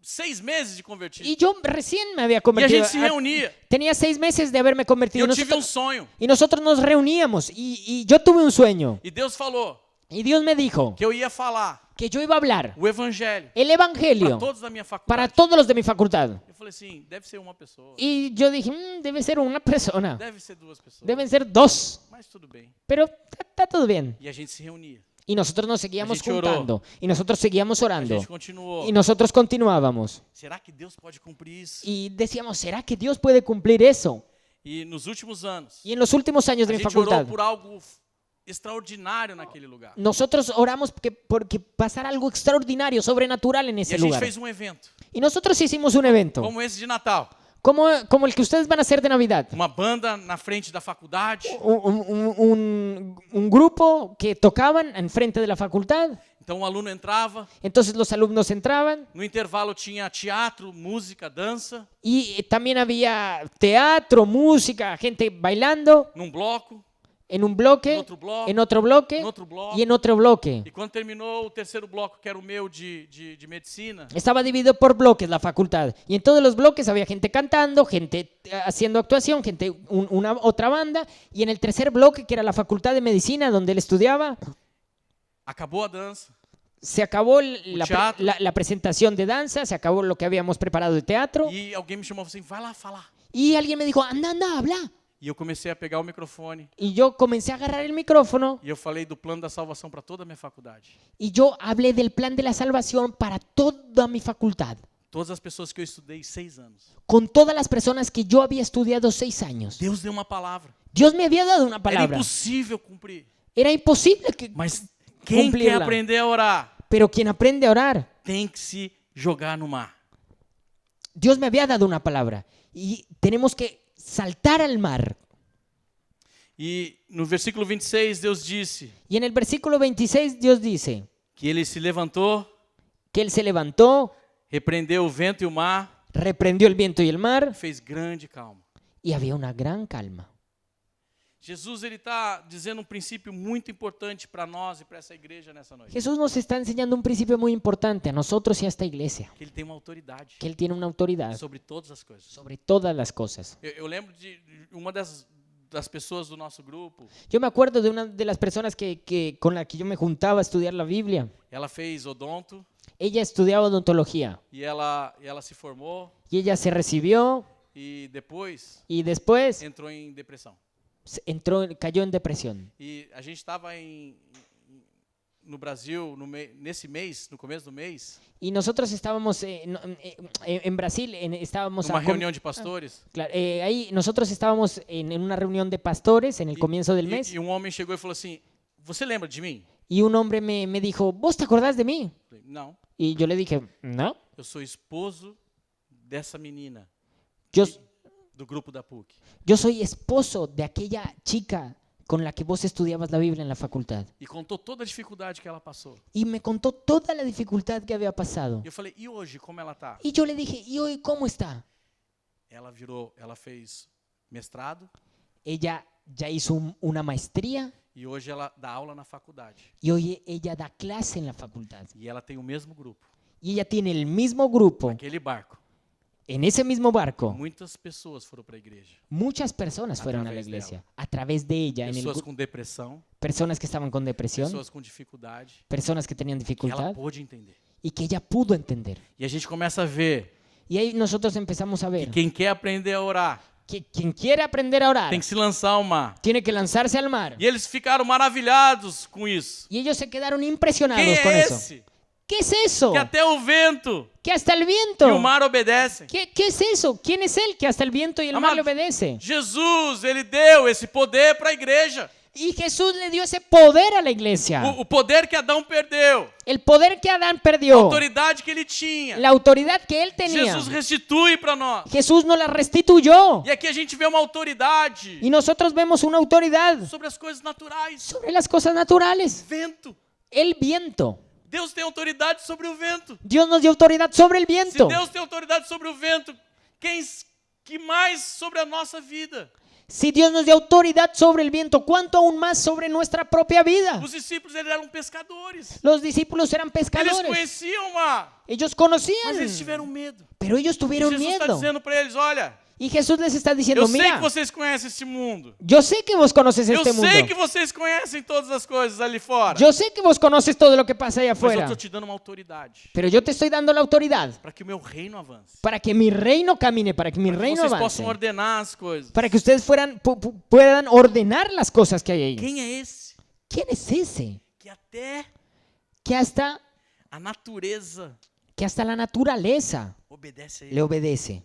6 meses de convertido. Y yo recién me había E a convertido. gente se reunia. Tenía 6 meses de haberme E convertido. eu tive um sonho. Y nosotros nos reuníamos y yo tuve un sueño. E Deus falou Y Dios me dijo que eu ia falar que yo iba a hablar o evangelho el para evangelio todos da minha para faculdade. todos los de mi facultad. Eu falei assim: deve ser uma pessoa. Y yo dije, debe ser una persona. Deve ser 2 pessoas. Deben ser 2. Mas tudo bem. Pero está todo bien. E a gente se reunia. Y nosotros nos seguíamos A gente oró. juntando. Y nosotros seguíamos A orando. gente continuou. Y nosotros continuábamos. Será que Deus pode cumprir isso? Y decíamos, ¿será que Dios puede cumplir eso? E nos últimos anos, Y en los últimos años a de mi gente orou facultad, por algo extraordinário naquele lugar. nosotros oramos porque pasara algo extraordinario, sobrenatural en E ese a gente lugar. fez um evento, Y nosotros hicimos un evento, como esse de Natal. como el que ustedes van a hacer de Navidad. Uma banda na frente da faculdade. Un grupo que tocaban enfrente de la facultad. Então o aluno entrava, Entonces los alumnos entraban no intervalo tinha teatro, música, dança, y también había teatro, música, gente bailando. num bloco. en un bloque, En otro bloque, en otro bloque en otro bloque. y en otro bloque. E quando terminou o terceiro bloco, que era o meu de medicina, Estaba dividido por bloques la facultad. Y en todos los bloques había gente cantando, gente haciendo actuación, gente, una otra banda. Y en el tercer bloque, que era la facultad de medicina, donde él estudiaba, acabou a dança. se acabó teatro. la presentación de danza, se acabó lo que habíamos preparado de teatro. E alguém me chamou e falou assim, vai lá falar. Y alguien me dijo, anda, anda, habla. E eu comecei a pegar o microfone. Y yo comencé a agarrar el micrófono E eu falei do plano da salvação para toda a minha faculdade. y yo hablé del plan de la salvación para toda mi facultad, Todas as pessoas que eu estudei 6 anos. con todas las personas que yo había estudiado 6 años. Deus deu uma palavra. Dios me había dado una Era palabra. impossível cumprir. Era imposible que Mas quem quer cumplirla. aprender a orar Pero quien aprende a orar, tem que se jogar no mar. Dios me había dado una palabra y tenemos que saltar al mar. E no versículo 26, Deus disse Y en el versículo 26 Dios dice que ele se levantou, que Él se levantó, repreendeu o vento e o mar, reprendió el viento y el mar fez grande calma. y había una gran calma. Jesus ele está dizendo um princípio muito importante para nós e para essa igreja nessa noite. Jesús nos está enseñando un principio muy importante a nosotros y a esta iglesia, Que ele tem uma autoridade que Él tiene una autoridad sobre todas as coisas. sobre todas las cosas. Eu lembro de uma das pessoas do nosso grupo, Yo me acuerdo de una de las personas con la que yo me juntaba a estudiar la Biblia. ela fez odonto Ella estudiaba odontología e ela se formou y ella se recibió e depois y después entrou em depressão. cayó en depresión. E a gente estava no Brasil nesse mês, no começo do mês, Y nosotros estábamos en Brasil, estábamos numa reunião de pastores. claro, ahí nosotros estábamos en una reunión de pastores en el comienzo del mes E um homem chegou e falou assim: "Você lembra de mim?" y un hombre me dijo, ¿vos te acordás de mí? Eu falei, não, Y yo le dije, no, eu sou esposo dessa menina yo, do grupo da PUC. yo soy esposo de aquella chica con la que vos estudiabas la Biblia en la facultad. E contou toda a dificuldade que ela passou. Y me contó toda la dificultad que había pasado. E eu falei: "E hoje, como ela tá?" Y yo le dije, ¿y hoy cómo está? Ela fez mestrado Ella ya hizo una maestría e hoje ela dá aula na faculdade. y hoy ella da clase en la facultad. E ela tem o mesmo grupo, Y ella tiene el mismo grupo. aquele barco. En ese mismo barco, Muitas pessoas foram para a igreja. muchas personas fueron a la través de iglesia a través de ella. Pessoas com depressão, Personas que estaban con depresión, pessoas com dificuldade, personas que tenían que ela dificultad pôde entender. y que ella pudo entender. E a gente começa a ver Y ahí nosotros empezamos a que ver quem quer aprender a orar que quien quiere aprender a orar tem que se lançar ao mar. tiene que lanzarse al mar. E eles ficaram maravilhados com isso. Y ellos se quedaron impresionados Quem con é eso. esse? ¿Qué es eso? Que até o vento Que hasta el e viento. o mar obedecem. ¿Qué es eso? ¿Quién es él que hasta el viento y el mar le Amados, obedece? Jesus, ele deu esse poder para a igreja. Y Jesús le dio ese poder a la iglesia. O poder que Adão perdeu, El poder que Adán a perdió, autoridade que ele tinha. la autoridad que él tenía. Jesus restitui para nós. Jesús nos la restituyó. E aqui a gente vê uma autoridade Y nosotros vemos una autoridad sobre as coisas naturais. sobre las cosas naturales. Vento. El viento. Deus tem autoridade sobre o vento. Dios nos dio autoridad sobre el Se viento. Deus tem autoridade sobre o vento, que mais sobre a nossa vida? Si Dios nos dio autoridad sobre el viento, ¿cuánto aún más sobre nuestra propia vida? Os discípulos eles eram pescadores. Los discípulos eran Eles pescadores. conheciam o mar, Ellos mas conocían, eles tiveram medo. pero ellos E tuvieron Jesus está miedo. dizendo para eles: olha, Y Jesús les está diciendo, eu sei que mira, vocês conhecem esse mundo. yo sé que vos conoces Eu este sei mundo. que vocês conhecem todas as coisas ali fora. Yo sé que vos conoces todo lo que pasa allá Mas eu afuera. estou te dando uma autoridade Pero yo te estoy dando la autoridad para que o meu reino avance. para que mi reino camine, para que mi Para que reino vocês avance. possam ordenar as coisas. Para que ustedes puedan ordenar las cosas que hay ahí. Quem é esse ¿Quién es ese? que até Que hasta a natureza la naturaleza obedece a le ele? obedece.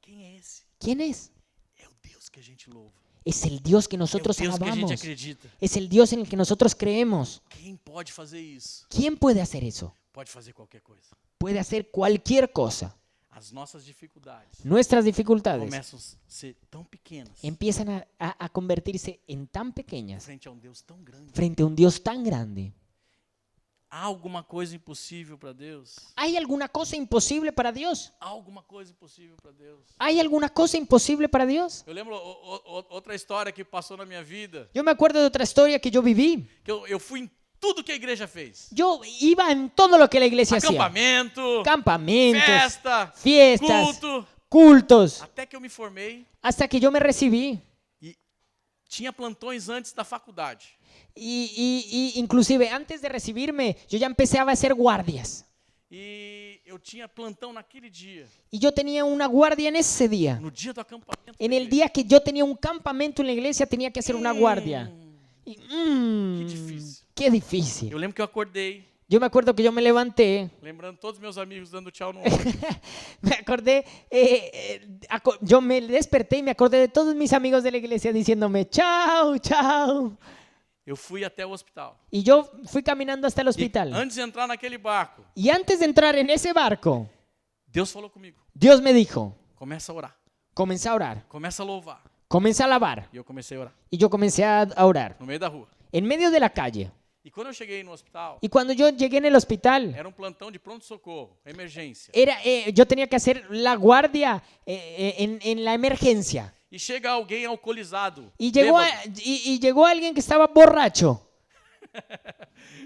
Quem é esse? ¿Quién es? É o Deus que a gente louva. Es el Dios que É o nosotros Deus que a gente alabamos. acredita. Es el Dios en el que nosotros creemos. Quem pode fazer isso? ¿Quién puede hacer eso? Pode fazer qualquer coisa. Puede hacer cualquier cosa. As nossas dificuldades Nuestras dificultades começam a ser tão pequenas empiezan a convertirse en tan pequeñas frente a um Deus tão grande. frente a un Dios tan grande. Há alguma coisa impossível para Deus? ¿Hay alguna cosa imposible para Dios? Há alguma coisa impossível para Deus? ¿Hay alguna cosa imposible para Dios? Eu lembro outra história que passou na minha vida, Yo me acuerdo de otra historia que yo viví. que eu fui em tudo que a igreja fez. Yo iba en todo lo que la iglesia hacía. Acampamento, Campamentos, festa, fiestas, culto. cultos, Até que eu me formei hasta que yo me recibí. e tinha plantões antes da faculdade. Y inclusive antes de recibirme, yo ya empezaba a hacer guardias. E eu tinha plantão naquele dia, Y yo tenía una guardia en ese día. no dia do acampamento. En da el igreja. día que yo tenía un campamento en la iglesia, tenía que hacer una guardia. Y, Que difícil. qué difícil. Eu lembro que eu acordei, Yo me acuerdo que yo me levanté, lembrando todos meus amigos dando tchau no ombro. me acordé, yo me desperté y me acordé de todos mis amigos de la iglesia diciéndome, chao, chao. Eu fui até o hospital. Y yo fui caminando hasta el E hospital. antes de entrar naquele barco, Y antes de entrar en ese barco, Deus falou comigo. Dios me dijo, Começa a orar, comienza a orar, começa a louvar. comienza a alabar. E eu comecei a orar, Y yo comencé a orar no meio da rua. en medio de la calle. E quando eu cheguei no hospital, Y cuando yo llegué en el hospital, era um plantão de pronto-socorro, emergência. yo tenía que hacer la guardia en la emergencia. E chega alguém alcoolizado, Y llegó, bêbado, y llegó alguien que estaba borracho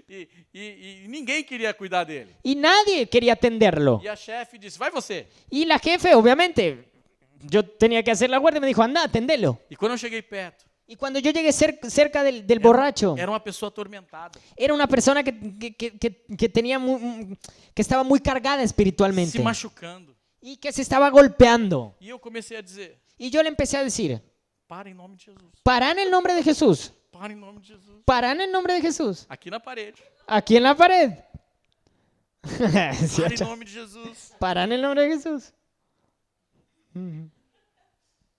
e ninguém queria cuidar dele. y nadie quería atenderlo. E a chefe disse, vai você. Y la jefe, obviamente, yo tenía que hacer la guardia, me dijo, anda, atendelo. E quando eu cheguei perto, Y cuando yo llegué cerca del borracho, era uma pessoa atormentada, era una persona que tenía que estaba muy cargada espiritualmente se machucando. y que se estaba golpeando. E eu comecei a dizer, Y yo le empecé a decir, para em nome de Jesus, para en el nombre de Jesús, para em nome de Jesus. para en el nombre de Jesús, Aqui na parede, aquí en la pared. para em ¿Cierto? nome de Jesus. Para en el nombre de Jesús.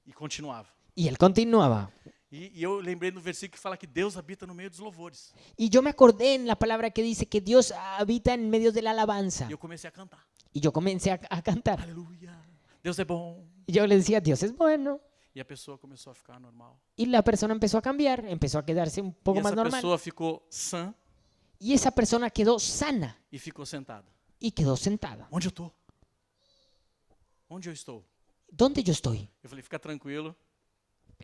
E continuava. Y él continuaba. E eu lembrei no versículo que fala que Deus habita no meio dos louvores. Y yo me acordé en la palabra que dice que Dios habita en medio de la alabanza. E eu comecei a cantar. Y yo comencé a cantar. Aleluia. Deus é bom. Y yo le decía, Dios es bueno. E a pessoa começou a ficar normal. Y la persona empezó a cambiar, empezó a quedarse un poco E más essa normal. pessoa ficou sã Y esa persona quedó sana e ficou sentada. y quedó sentada. Onde eu tô? Onde eu estou? ¿Dónde yo estoy? Eu falei, fica tranquilo.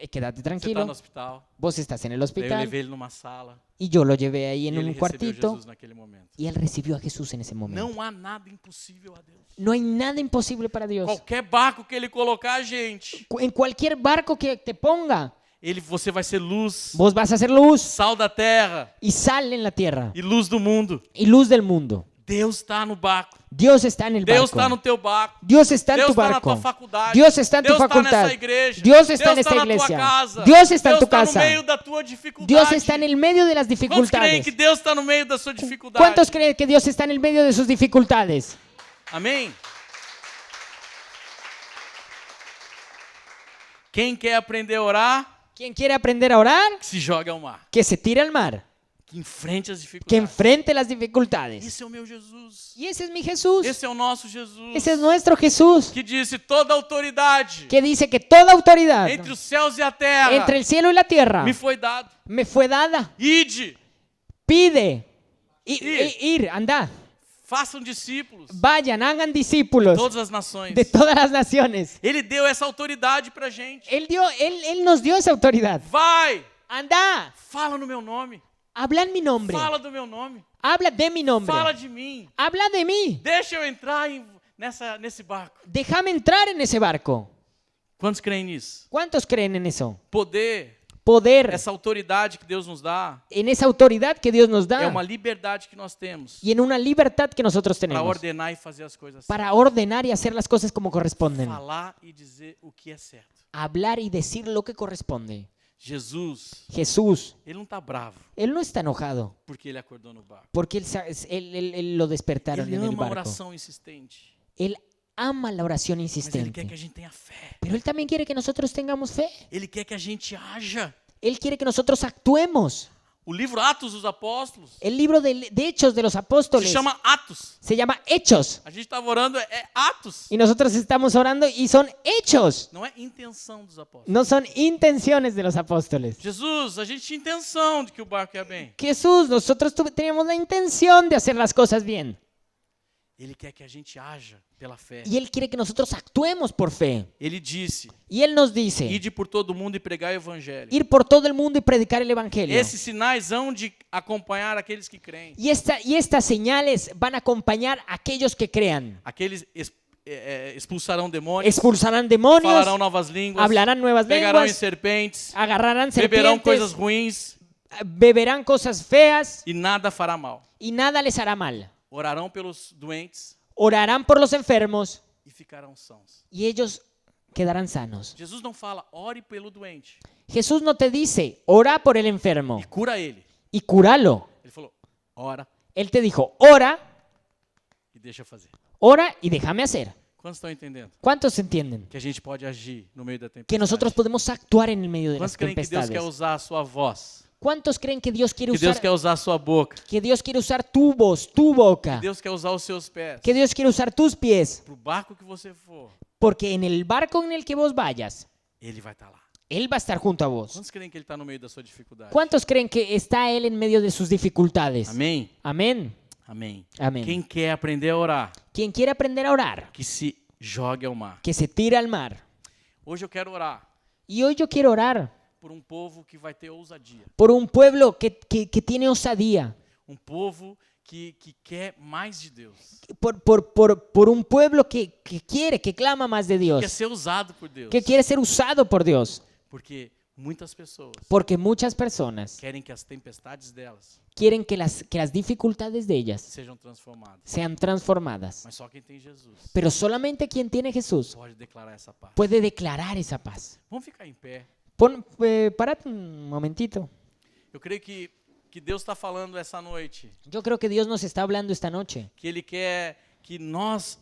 Quédate Você está tranquilo. no hospital. Vos estás en el Daí eu hospital. levei ele numa sala. Y yo lo llevé ahí E en ele un recebeu cuartito. Jesus naquele momento. Y él recibió a Jesús en ese momento. Não há nada impossível a Deus. No hay nada imposible para Dios. Qualquer barco que ele colocar a gente, En cualquier barco que te ponga, você vai ser luz, vos vas a ser luz sal da terra y sal en la tierra e luz do mundo. y luz del mundo. Deus está no barco. Dios está en el Deus está no barco. teu barco. Dios está en Deus tu está na barco. tua faculdade. Dios está en tu Deus está facultad. nessa igreja. Dios está en esta na tua iglesia. casa. Dios está en tu Deus está casa. no meio da tua dificuldade. Dios está en el medio de las Quantos creem dificultades. que Deus está no meio da sua dificuldade? ¿Cuántos creen que Dios está en el medio de sus dificultades? Amém? Quem quer aprender a orar, ¿Quién quiere aprender a orar? que se joga ao mar. Que se tire al mar. Que enfrente as Que dificuldades. enfrente las dificultades. Esse é o meu Jesus. Y ese es mi Jesús. Esse é o nosso Jesus. Ese es nuestro Jesús. Que disse toda autoridade Que dice que toda autoridad entre os céus e a terra entre el cielo y la tierra me foi dado. me fue dada. Ide, Pide. Ir. Ir, anda. façam discípulos Vayan, hagan discípulos todas as nações. de todas las naciones. Ele deu essa autoridade pra gente. Él nos dio esa autoridad. Vai, Anda, fala no meu nome. habla en mi nombre. Fala do meu nome. Habla de mi nombre. Fala de mim. Habla de mí. Deixa eu entrar nesse barco. Déjame entrar en ese barco. Quantos creem nisso? ¿Cuántos creen en eso? Poder, Poder, essa autoridade que Deus nos dá, en esa autoridad que Dios nos é da uma liberdade que nós temos y en una libertad que nosotros para tenemos ordenar e fazer as coisas certas. para ordenar y hacer las cosas como corresponden. Falar e dizer o que é certo. Hablar y decir lo que corresponde. Jesus, Jesús, ele não está bravo Él no está enojado porque ele acordou no barco. porque él lo despertaron Ele en el ama a barco. oração insistente. Él ama la oración Mas ele quer insistente. que a gente tenha fé. Pero Él también quiere que nosotros tengamos fe. Ele quer que a gente haja. Él quiere que nosotros actuemos. O livro Atos dos Apóstolos El libro de Hechos de los se Apóstoles chama Atos. se llama Hechos. A gente estava orando, é Atos. Y nosotros estamos orando y son hechos. Não é intenção dos apóstolos. No son intenciones de los apóstoles. Jesus, a gente tinha intenção de que o barco ia bem. Jesús, nosotros teníamos la intención de hacer las cosas bien. Ele quer que a gente haja pela fé. Y Él quiere que nosotros actuemos por fe. Ele disse, Y Él nos dice, ide por todo mundo e pregai o evangelho. ir por todo el mundo y predicar el Evangelio. Esses sinais hão de acompanhar aqueles que creem. Y estas señales van a acompañar a aquellos que crean. Aqueles expulsarão demônios, Expulsarán demonios, falarão novas línguas, hablarán nuevas pegarão em lenguas, serpentes, agarrarán beberão coisas serpientes, ruins beberán cosas feas e nada fará mal. y nada les hará mal. Orarão pelos doentes Orarán por los enfermos e ficarão sãos. y ellos quedarán sanos. Jesus não fala, ore pelo doente Jesús no te dice, ora por el enfermo e cura ele. y cúralo. Ele falou, ora Él te dijo, ora, e deixa fazer. ora y déjame hacer. Quantos estão entendendo? ¿Cuántos entienden? Que a gente pode agir no meio da tempestade. Que nosotros podemos actuar en el medio de las Quantos creem que Deus tempestades. quer usar a sua voz? ¿Cuántos creen que Dios quiere Que Deus usar, quer usar a sua boca? que Dios quiere usar tu voz, tu boca? Que Deus quer usar os seus pés? Que Dios quiere usar tus pies? Pro barco que você for, Porque en el barco en el que vos vayas, Ele vai estar lá. Él va a estar junto a vos. Quantos creem que Ele está no meio da sua dificuldade? ¿Cuántos creen que está Él en medio de sus dificultades? Amém? Amén. Amém. Amém. Quem quer aprender a orar, Quien quiere aprender a orar, que se jogue ao mar. que se tire al mar. Hoje eu quero orar Y hoy yo quiero orar por um povo que vai ter ousadia. por un pueblo que tiene osadía. Um povo que quer mais de Deus. Por un pueblo que quiere, que clama más de Que quer Dios. ser usado por Deus. Que quiere ser usado por Dios. Porque muitas pessoas Porque muchas personas querem que as tempestades delas quieren que las dificultades de ellas sejam transformadas. sean transformadas. Mas só quem tem Jesus Pero solamente quien tiene Jesús pode declarar essa paz. puede declarar esa paz. Vamos ficar em pé. Parad un momentito. Eu creio que Deus está falando essa noite. Yo creo que Dios nos está hablando esta noche. Que Ele quer que nós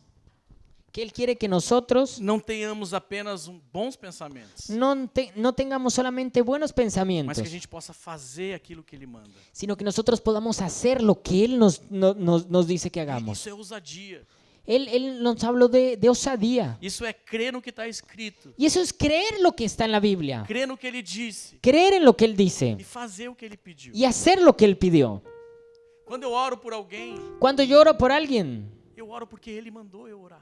Que Él quiere que nosotros não tenhamos apenas bons pensamentos, no tengamos solamente buenos mas que a pensamientos, gente possa fazer aquilo que Ele manda. sino que nosotros podamos hacer lo que Él nos dice que hagamos. Isso é ousadia. Él nos habló de osadía. Isso é crer no que está escrito. Y eso es creer lo que está en la Biblia. Crer no que Ele disse Creer en lo que Él dice e fazer o que Ele pediu. y hacer lo que Él pidió. Quando eu oro por alguém, Cuando yo oro por alguien, eu oro porque Ele mandou eu orar.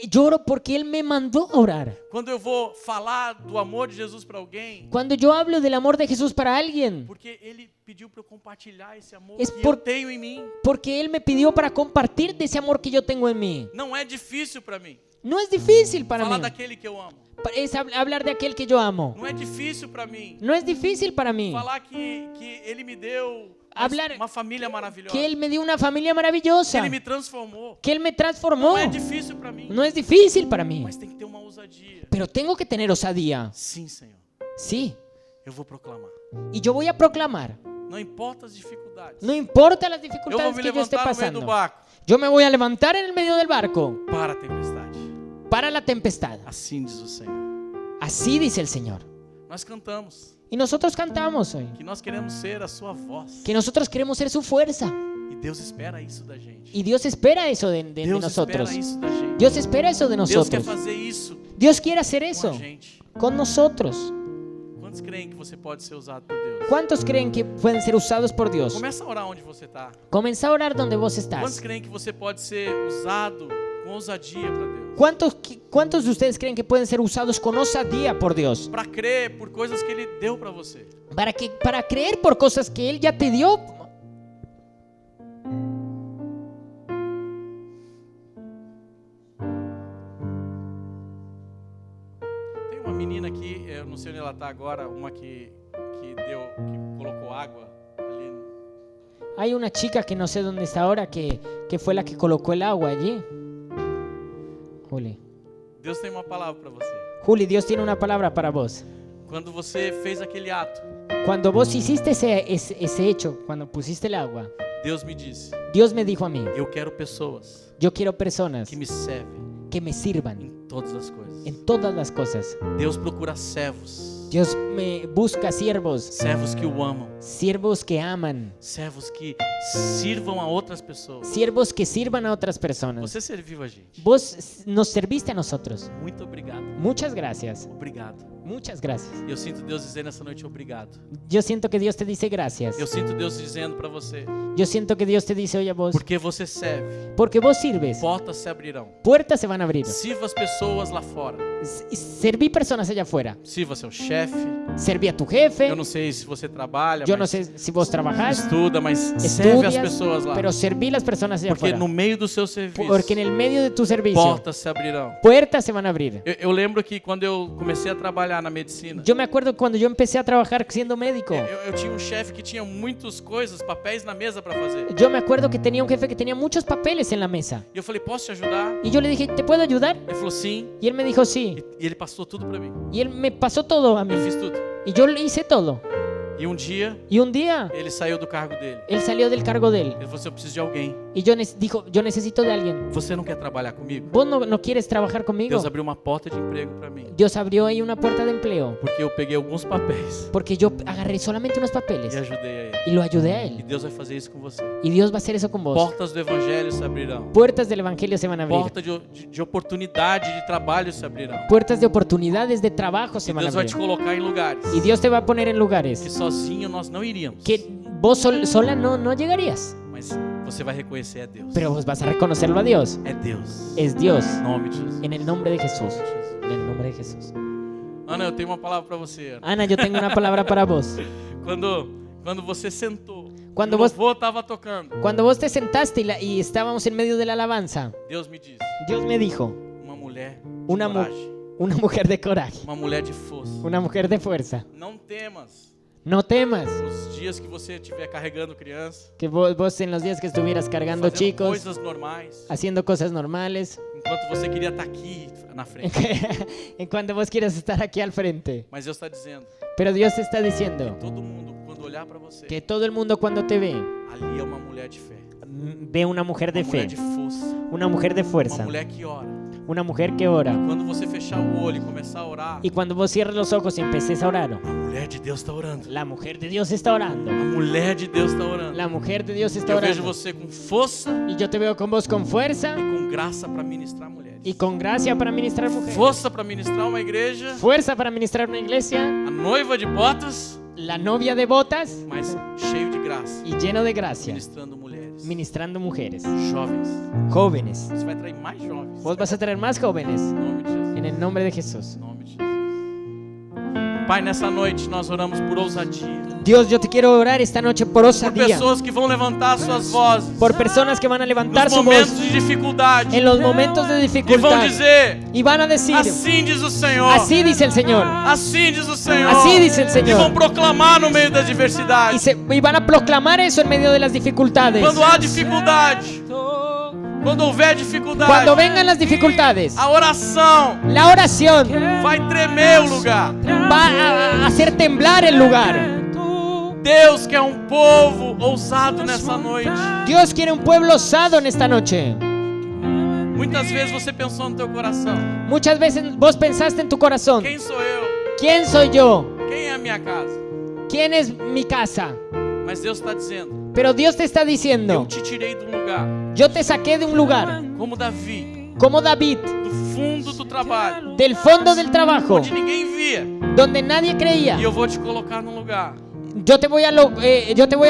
yo oro porque Él me mandó a orar. Quando eu vou falar do amor de Jesus para alguém, Cuando yo hablo del amor de Jesús para alguien, porque Ele pediu para eu compartilhar esse amor Es que por- eu tenho em mim. porque Él me pidió para compartir de ese amor que yo tengo en mí. Não é difícil para mim No es difícil para falar mí. daquele que eu amo. Es hablar de aquel que yo amo. Não é difícil para mim No es difícil para mí falar que Ele me deu Hablar uma família maravilhosa. que Él me dio una familia Que maravillosa, Ele me transformou. que Él me transformó. Não é difícil para mim, No es difícil para mí, mas tem que ter uma ousadia. pero tengo que tener osadía. Sim, Senhor. Sí, Eu vou proclamar. y yo voy a proclamar. Não importa as dificuldades. No importa las Eu vou dificultades me que yo esté levantar no meio do pasando. barco Yo me voy a levantar en el medio del barco para a tempestade. para la tempestad. Assim diz o Senhor. Así dice el Señor. Nós cantamos Y nosotros cantamos hoy que nós queremos ser a sua voz. que nosotros queremos ser su fuerza. E Deus espera isso da gente. Y Dios espera eso de Deus nosotros. espera isso da gente. Dios espera eso de Deus quer nosotros. fazer isso Dios quiere hacer com a eso gente. con nosotros. Quantos creem que você pode ser usado por Deus? ¿Cuántos creen que pueden ser usados por Dios? Começa a orar onde você está. Comienza a orar donde vos Quantos estás. creem que você pode ser usado com ousadia para Deus? ¿Cuántos de ustedes creen que pueden ser usados con osadía por Dios? Para crer por coisas que Ele deu para você. Para creer por cosas que Él ya te dio. Tem uma menina aqui, eu não sei onde ela está agora, uma que colocou água ali. Hay una chica que no sé dónde está ahora que fue la que colocó el agua allí. Juli. Deus tem uma palavra para você. Juli, Dios tiene una palabra para vos. Quando você fez aquele ato, Cuando vos hiciste ese hecho, cuando pusiste el agua, Deus me disse: Dios me dijo a mí, eu quero pessoas yo quiero personas que me servem que me sirvan em todas as coisas. en todas las cosas. Deus procura servos Dios me busca siervos, servos que o amam, siervos que aman, servos que sirvam a outras pessoas. siervos que sirvan a otras personas. Você serviu a gente. Vos nos serviste a nosotros. Muito obrigado. Muchas gracias. Obrigado. Muchas gracias. E eu sinto Deus dizendo essa noite obrigado. Yo siento que Dios te dice gracias. Eu sinto Deus dizendo para você, Yo siento que Dios te dice hoy a vos, porque você serve, porque vos sirves, portas se abrirão. puertas se van a abrir. Sirva as pessoas lá fora. Serví personas allá afuera. Sirva seu chefe. Serví a tu jefe. Eu não sei se você trabalha, Yo no mas sé si vos trabajás, estuda, mas serve as estudias, pessoas lá. pero serví las personas allá Porque afuera. no meio do seu serviço, Porque en el medio de tu servicio, portas se abrirão. puertas se van a abrir. Eu lembro que quando eu comecei a trabalhar na medicina, Yo me acuerdo cuando yo empecé a trabajar siendo médico. eu tinha um chefe que tinha muitas coisas, papéis na mesa para fazer. Yo me acuerdo que tenía un jefe que tenía muchos papeles en la mesa. E eu falei, posso te ajudar? Y yo le dije, ¿te puedo ayudar? Ele falou sim. Y él me dijo sí. E ele passou tudo para mim. Y él me pasó todo a mí. Eu fiz tudo. Y yo le hice todo. E um dia, Y un día, ele saiu do cargo dele. él salió del cargo de él. Ele falou assim, eu preciso de alguém. Y yo dijo, yo necesito de alguien. Você não quer trabalhar comigo? ¿Vos no quieres trabajar conmigo? Deus abriu uma porta de emprego para mim. Dios abrió ahí una puerta de empleo. Porque eu peguei alguns papéis Porque yo agarré solamente unos e papeles ajudei a ele. y lo ayudé a E él. Deus vai fazer isso com você. Y Dios va a hacer eso con vos. Portas do evangelho se abrirão. Puertas del evangelio se van a abrir. Portas de oportunidade de trabalho se abrirão. Puertas de oportunidades de trabajo se E van a Deus vai te abrir. colocar em lugares Y Dios te va a poner en que lugares sozinho nós não iríamos. que vos sola no llegarías. Mas você vai reconhecer é Deus. Pero vos vas a reconocerlo a Dios. É Deus. Es Dios. Em nome de Jesus. En el nombre de Jesús. En el nombre de Jesús. Ana, eu tenho uma palavra para você. Ana. Ana, yo tengo una palabra para vos. Quando você sentou, Quando o vos- louvor estava tocando, Cuando vos te sentaste y estábamos en medio de la alabanza, Deus me disse, Dios me dijo, uma mulher de Una mu- coragem, una mujer de coraje, uma mulher de força. una mujer de fuerza. Não temas No temas os dias que você estiver carregando criança, que vos en los días que estuvieras cargando fazendo chicos, coisas normais, haciendo cosas normales, enquanto você queria estar aqui na frente. en cuanto vos quieras estar aquí al frente. Mas Deus está dizendo, Pero Dios te está diciendo todo mundo quando olhar para você, que todo el mundo cuando te ve, ali é uma mulher de fé, ve una mujer de uma mulher fe, de força, una mujer de uma fuerza, mulher que ora. una mujer que ora. Quando você fechar o olho e começar a orar, Y cuando vos cierres los ojos y empeces a orar, a mulher de Deus está orando. la mujer de Dios está orando. A mulher de Deus está orando. La mujer de Dios está Eu vejo orando. você com força Y yo te veo con vos con fuerza e com graça para ministrar mulheres. y con gracia para ministrar mujeres. Força para ministrar uma igreja, Fuerza para ministrar una iglesia, a noiva de botas, la novia de botas mas cheio de graça, y lleno de gracia, ministrando mulheres, ministrando mujeres, jovens. jóvenes. Você vai trair mais jovens. Vos vas a traer más jóvenes Em nome de Jesus. en el nombre de Jesús. Em nome de Jesus. Pai, nessa noite nós oramos por ousadia. Dios, yo te quiero orar esta noche por Por osadía, pessoas que vão levantar suas vozes por personas que van a levantar nos su momentos voz de dificuldade en los momentos de e vão dificultad dizer: y van a decir, assim diz o Senhor. así dice el Señor, Assim diz o Senhor. así dice el E vão Señor, proclamar no meio da diversidade. y van a proclamar eso en medio de las dificultades. Quando há dificuldade, quando houver dificuldade, Cuando vengan las dificultades, a oração la oración vai tremer o lugar. va a hacer temblar el lugar. Deus quer um povo ousado nessa noite. Dios quiere un pueblo osado en esta noche. Muitas vezes você pensou no teu coração: Muchas veces vos pensaste en tu corazón, quem sou eu? ¿quién soy yo? Quem é a minha casa? ¿Quién es mi casa? Mas Deus está dizendo: Pero Dios te está eu diciendo, te tirei de um lugar, yo te saqué de un lugar, como Davi, como David, do fundo do trabalho, del fondo del trabajo, onde ninguém via, donde nadie creía. e eu vou te colocar num lugar Yo te voy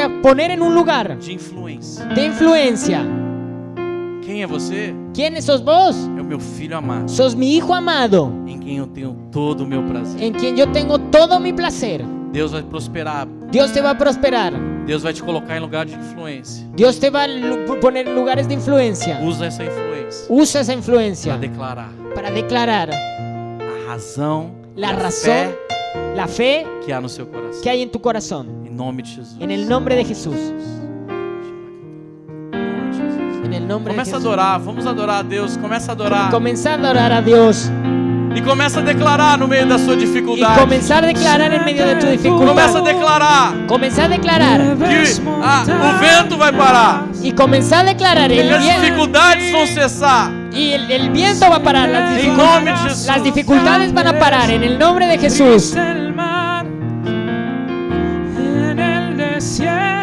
a poner en un lugar de influência. de influencia. Quem é você? ¿Quién sos vos? É o meu filho amado, Sos mi hijo amado, em quem eu tenho todo o meu prazer. en quien yo tengo todo mi placer. Deus vai prosperar. Dios te va a prosperar. Deus vai te colocar em lugar de influência. Dios te va a poner en lugares de influencia. Usa essa influência Usa esa para influencia declarar para declarar a razão, la e a razón, fé la fe que há no seu coração. que hay en tu corazón. Em nome de Jesus. En el nombre de Jesús. Em nome de Jesus. En el nombre de Começa a Jesús. adorar, vamos adorar a Deus. Começa a adorar. Comenzar a orar a Dios. E começa a declarar no meio da sua Y dificuldade. comenzar a declarar en medio de tu Começa a dificultad. declarar Comenzar a declarar. que o vento vai parar. Y comenzar a declarar Que el as viento. dificuldades vão cessar. Y el viento va a parar, Em nome de Jesus. las dificultades van a parar en el nombre de Jesús. El mar en el desierto.